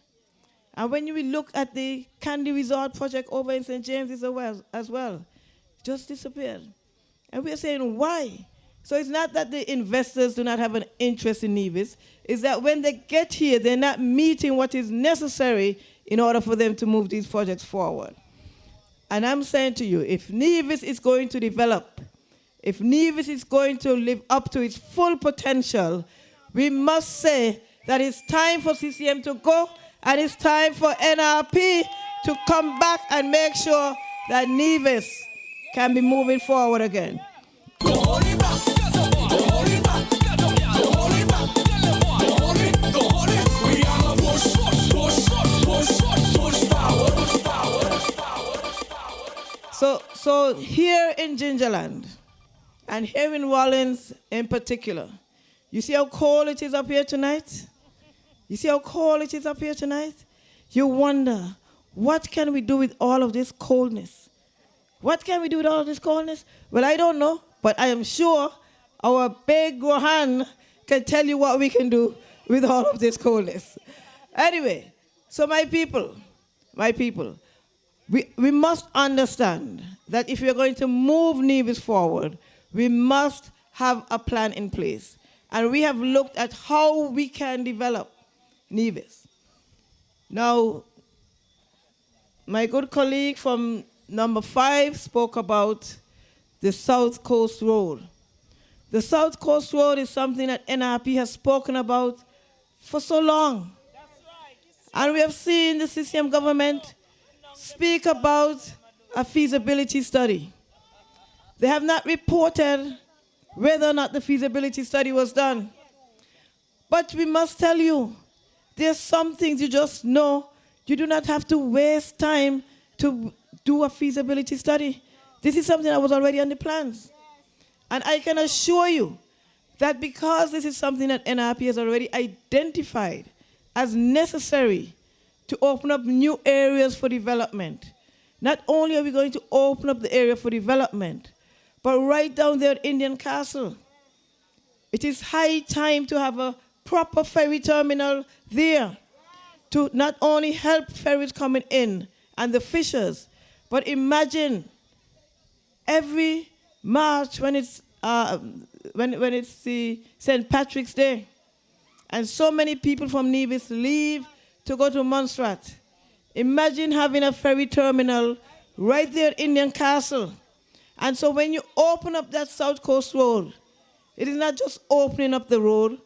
And when we look at the Candy Resort project over in St. James's as well, just disappeared. And we're saying, why? So it's not that the investors do not have an interest in Nevis, it's that when they get here, they're not meeting what is necessary in order for them to move these projects forward. And I'm saying to you, if Nevis is going to develop, if Nevis is going to live up to its full potential, we must say that it's time for CCM to go, and it's time for NRP to come back and make sure that Nevis can be moving forward again. So here in Gingerland, and here in Rawlins in particular, you see how cold it is up here tonight? You see how cold it is up here tonight? You wonder, what can we do with all of this coldness? What can we do with all of this coldness? Well, I don't know, but I am sure our big Rohan can tell you what we can do with all of this coldness. Anyway, so my people, my people, we must understand that if we are going to move Nevis forward, we must have a plan in place. And we have looked at how we can develop Nevis. Now, my good colleague from number 5 spoke about the South Coast Road. The South Coast Road is something that NRP has spoken about for so long. And we have seen the CCM government speak about a feasibility study. They have not reported whether or not the feasibility study was done. But we must tell you, there's some things you just know. You do not have to waste time to do a feasibility study. This is something that was already on the plans. And I can assure you that because this is something that NRP has already identified as necessary to open up new areas for development, not only are we going to open up the area for development, but right down there at Indian Castle, it is high time to have a proper ferry terminal there to not only help ferries coming in and the fishers, but imagine every March when it's the St. Patrick's Day, and so many people from Nevis leave to go to Montserrat. Imagine having a ferry terminal right there at Indian Castle. And so when you open up that South Coast Road, it is not just opening up the road,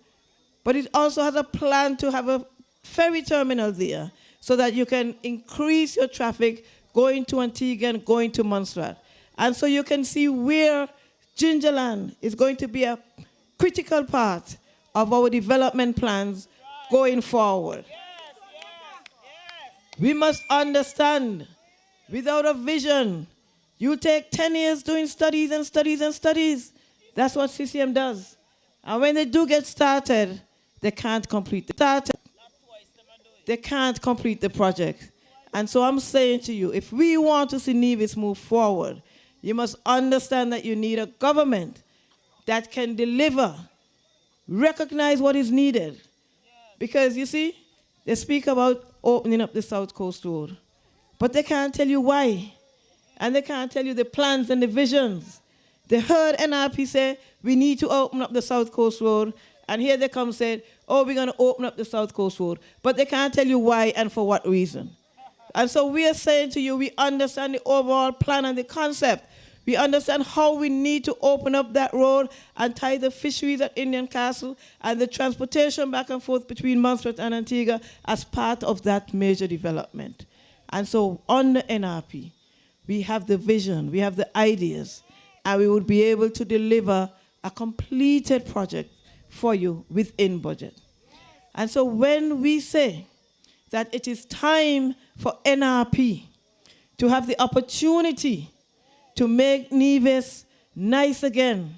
but it also has a plan to have a ferry terminal there so that you can increase your traffic going to Antigua and going to Montserrat. And so you can see where Gingerland is going to be a critical part of our development plans going forward. We must understand, without a vision, you take 10 years doing studies and studies and studies. That's what CCM does. And when they do get started, they can't complete They can't complete the project. And so I'm saying to you, if we want to see Nevis move forward, you must understand that you need a government that can deliver, recognize what is needed. Because you see, they speak about opening up the South Coast Road, but they can't tell you why. And they can't tell you the plans and the visions. They heard NRP say, we need to open up the South Coast Road. And here they come and say, oh, we're going to open up the South Coast Road. But they can't tell you why and for what reason. And so we are saying to you, we understand the overall plan and the concept. We understand how we need to open up that road and tie the fisheries at Indian Castle and the transportation back and forth between Montserrat and Antigua as part of that major development. And so on the NRP, we have the vision, we have the ideas, and we would be able to deliver a completed project for you within budget. And so when we say that it is time for NRP to have the opportunity to make Nevis nice again,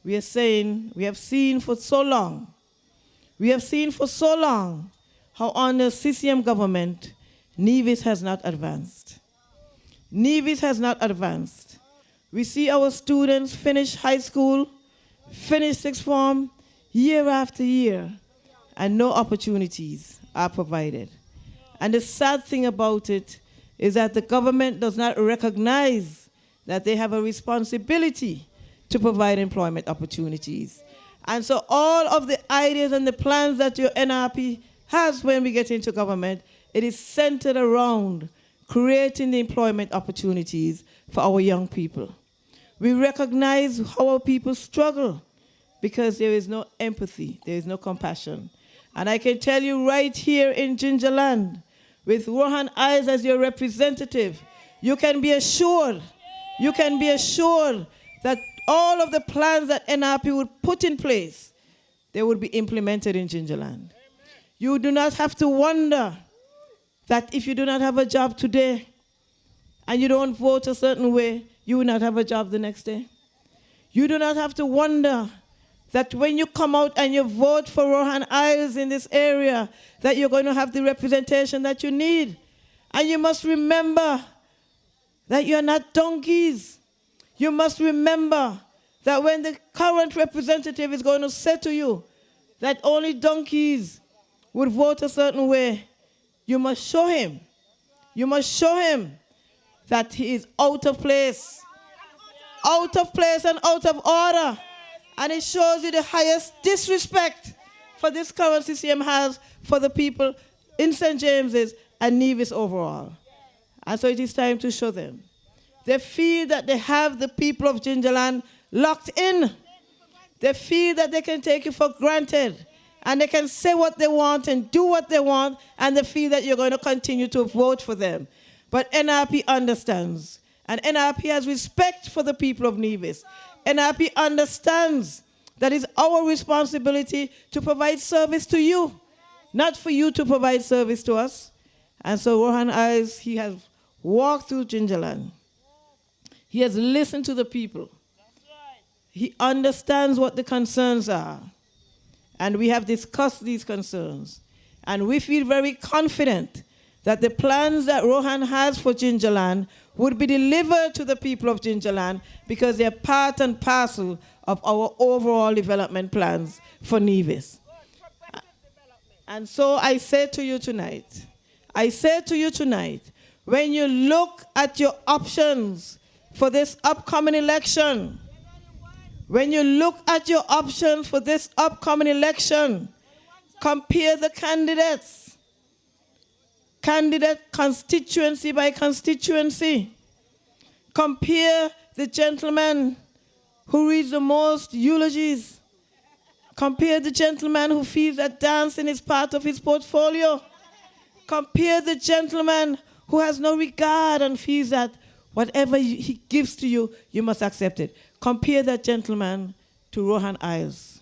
we are saying we have seen for so long how under CCM government, Nevis has not advanced. Nevis has not advanced. We see our students finish high school, finish sixth form, year after year, and no opportunities are provided. And the sad thing about it is that the government does not recognize that they have a responsibility to provide employment opportunities. And so all of the ideas and the plans that your NRP has when we get into government, it is centered around creating the employment opportunities for our young people. We recognize how our people struggle because there is no empathy, there is no compassion. And I can tell you right here in Gingerland, with Rohan Isles as your representative, you can be assured that all of the plans that NRP would put in place, they would be implemented in Gingerland. You do not have to wonder that if you do not have a job today and you don't vote a certain way, you will not have a job the next day. You do not have to wonder that when you come out and you vote for Rohan Isles in this area, that you're going to have the representation that you need. And you must remember that you're not donkeys. You must remember that when the current representative is going to say to you that only donkeys would vote a certain way, you must show him You must show him that he is out of place. Out of place and out of order. And it shows you the highest disrespect for this current CCM has for the people in St. James's and Nevis overall. And so it is time to show them. They feel that they have the people of Gingerland locked in. They feel that they can take you for granted. And they can say what they want and do what they want. And they feel that you're going to continue to vote for them. But NRP understands. And NRP has respect for the people of Nevis. NRP understands that it's our responsibility to provide service to you, not for you to provide service to us. And so Rohan Isles, he has walked through Gingerland. He has listened to the people. He understands what the concerns are. And we have discussed these concerns. And we feel very confident that the plans that Rohan has for Gingerland would be delivered to the people of Gingerland because they're part and parcel of our overall development plans for Nevis. And so I say to you tonight, when you look at your options for this upcoming election, compare the candidates. Candidate constituency by constituency. Compare the gentleman who reads the most eulogies. Compare the gentleman who feels that dancing is part of his portfolio. Compare the gentleman who has no regard and feels that whatever he gives to you, you must accept it. Compare that gentleman to Rohan Isles,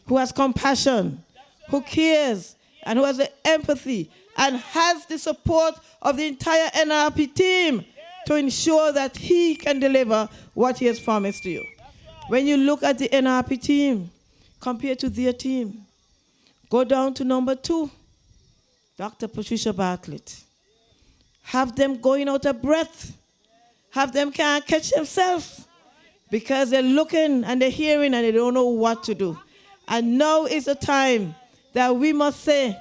who has compassion, who cares, and who has the empathy and has the support of the entire NRP team to ensure that he can deliver what he has promised to you. When you look at the NRP team, compared to their team, go down to number 2, Dr. Patricia Bartlett. Have them going out of breath. Have them can't catch themselves because they're looking and they're hearing and they don't know what to do. And now is the time that we must say,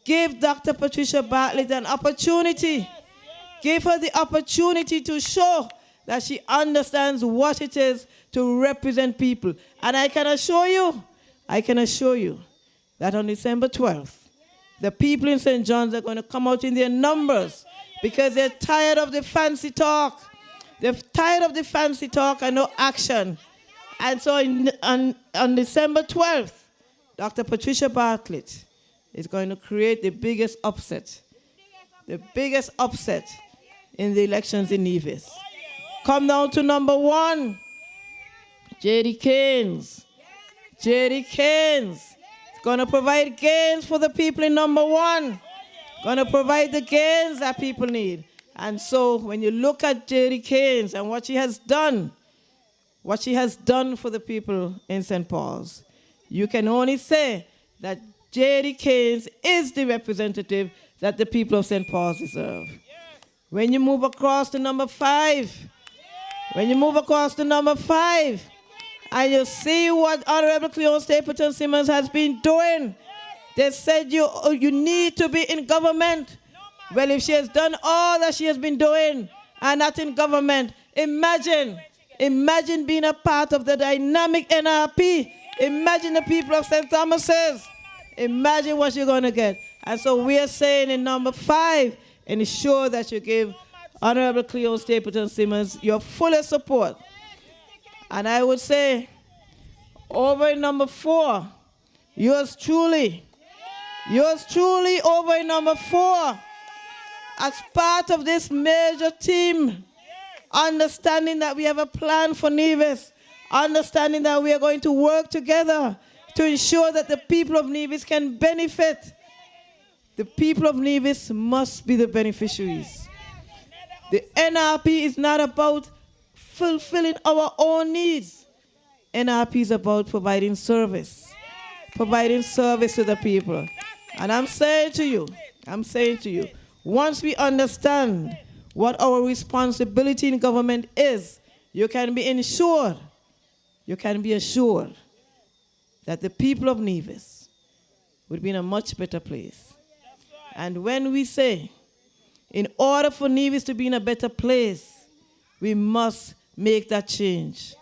give Dr. Patricia Bartlett an opportunity. Give her the opportunity to show that she understands what it is to represent people. And I can assure you that on December 12th, the people in St. John's are going to come out in their numbers because they're tired of the fancy talk. They're tired of the fancy talk and no action. And so on December 12th, Dr. Patricia Bartlett is going to create the biggest upset in the elections in Nevis. Come down to number 1, J.D. Cairns. J.D. Cairns is going to provide gains for the people in number 1. Going to provide the gains that people need. And so when you look at J.D. Cairns and what she has done for the people in St. Paul's, you can only say that J.D. Cairns is the representative that the people of St. Paul's deserve. When you move across to number 5, and you see what Honorable Cleon Stapleton Simmons has been doing, they said you need to be in government. Well, if she has done all that she has been doing and not in government, imagine being a part of the dynamic NRP. Imagine the people of St. Thomas's. Imagine what you're going to get. And so we are saying in number 5, ensure that you give Honorable Cleon Stapleton Simmons your fullest support. And I would say, over in number 4, yours truly over in number 4, as part of this major team, understanding that we have a plan for Nevis, understanding that we are going to work together to ensure that the people of Nevis can benefit. The people of Nevis must be the beneficiaries. The NRP is not about fulfilling our own needs. NRP is about providing service to the people. And I'm saying to you, once we understand what our responsibility in government is, you can be assured that the people of Nevis would be in a much better place. And when we say In order for Nevis to be in a better place, we must make that change.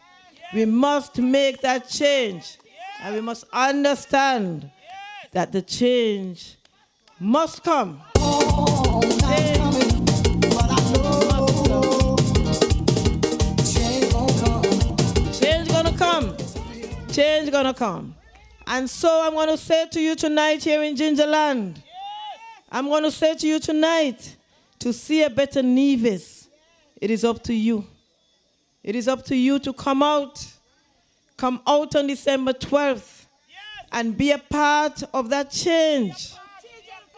We must make that change. And we must understand that the change must come. Change gonna come. Change gonna come. And so I'm gonna say to you tonight here in Gingerland, I'm gonna say to you tonight, to see a better Nevis, it is up to you. It is up to you to come out. Come out on December 12th and be a part of that change.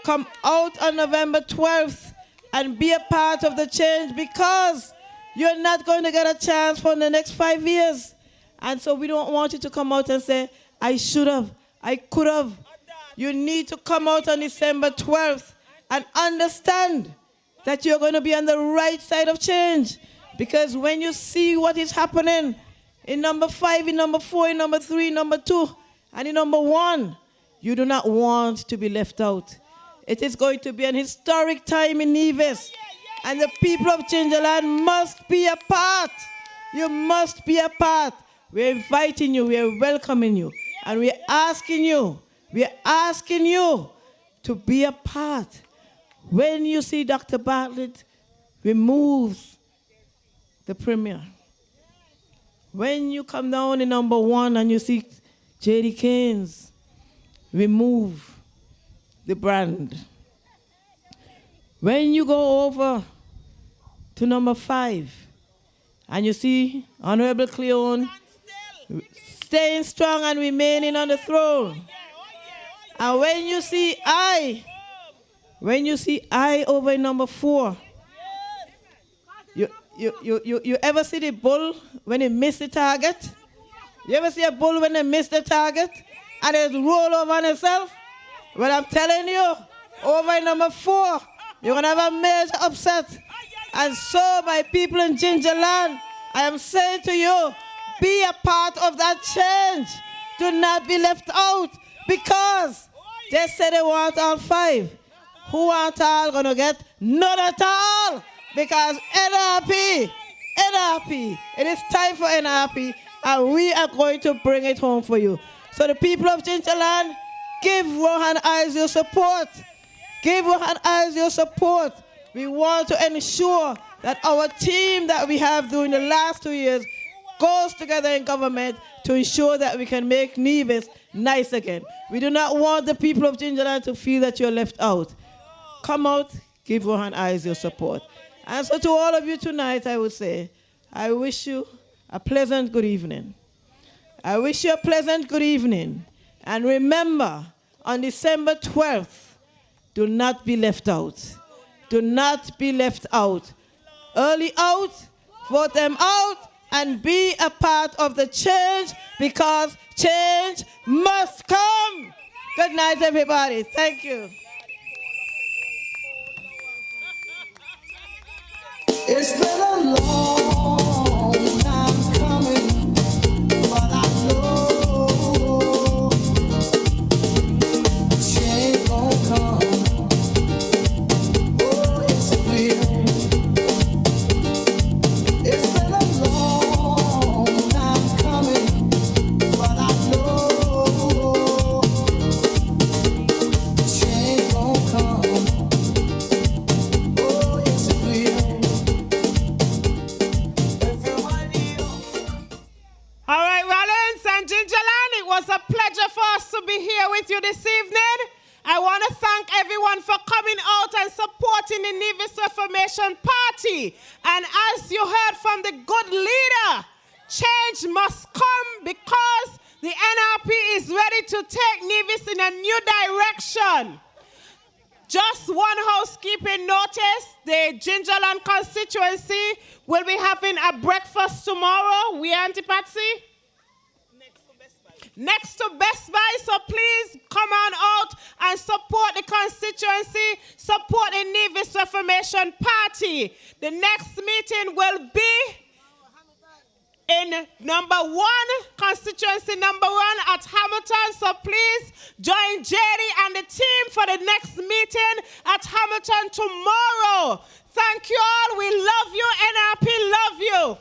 Come out on November 12th and be a part of the change, because you're not going to get a chance for the next 5 years. And so we don't want you to come out and say, I should have, I could have. You need to come out on December 12th and understand that you're going to be on the right side of change. Because when you see what is happening in number 5, in number 4, in number 3, in number 2, and in number 1, you do not want to be left out. It is going to be an historic time in Nevis. And the people of Gingerland must be a part. You must be a part. We're inviting you, we're welcoming you, and we're asking you to be a part. When you see Dr. Bartlett remove the premier, when you come down in number 1 and you see J.D. Cairns remove the brand, when you go over to number 5 and you see Honorable Cleon staying strong and remaining on the throne, and when you see I over in number 4, you ever see the bull when he missed the target? You ever see a bull when they miss the target and it roll over on itself? Well, I'm telling you, over in number 4, you're going to have a major upset. And so, my people in Gingerland, I am saying to you, be a part of that change. Do not be left out, because they say they want all 5. Who aren't all going to get? None at all. Because NRP, it is time for NRP, and we are going to bring it home for you. So the people of Gingerland, give Rohan Isles your support. Give Rohan Isles your support. We want to ensure that our team that we have during the last 2 years goes together in government to ensure that we can make Nevis nice again. We do not want the people of Gingerland to feel that you're left out. Come out, give Rohan Isles your support. And so to all of you tonight, I would say, I wish you a pleasant good evening. I wish you a pleasant good evening. And remember, on December 12th, do not be left out. Do not be left out. Early out, vote them out, and be a part of the change, because change must come. Good night, everybody. Thank you. It's been a long time coming, but I know change gon' come. Oh, it's real. It's been a long time coming, but I know change gon' come. Oh, it's real. All right, Rawlins and Gingerland, it was a pleasure for us to be here with you this evening. I want to thank everyone for coming out and supporting the Nevis Reformation Party. And as you heard from the good leader, change must come, because the NRP is ready to take Nevis in a new direction. Just one housekeeping notice, the Gingerland constituency will be having a breakfast tomorrow. We Auntie Patsy? Next to Best Buy, so please come on out and support the constituency, support the Nevis Reformation Party. The next meeting will be in number 1, constituency number 1 at Hamilton. So please join Jerry and the team for the next meeting at Hamilton tomorrow. Thank you all. We love you. NRP love you.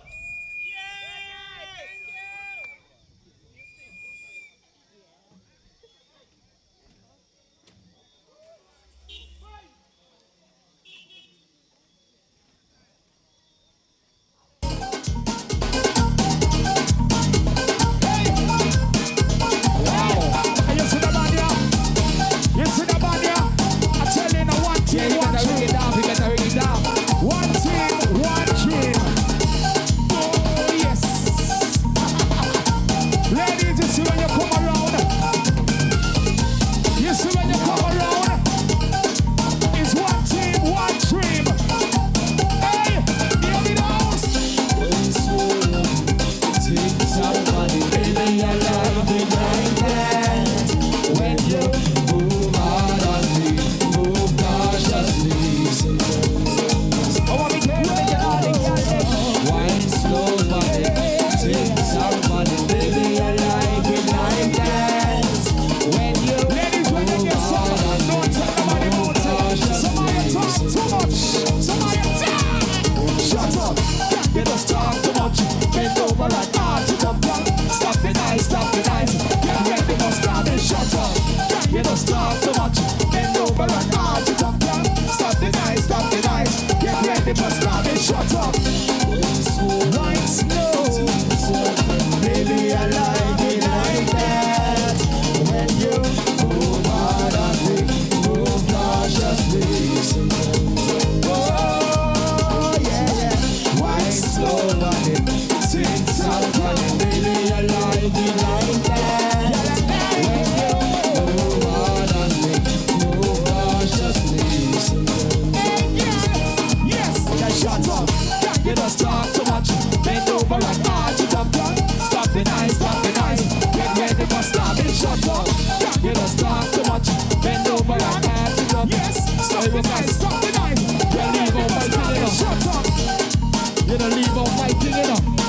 You don't leave out my thing, you know.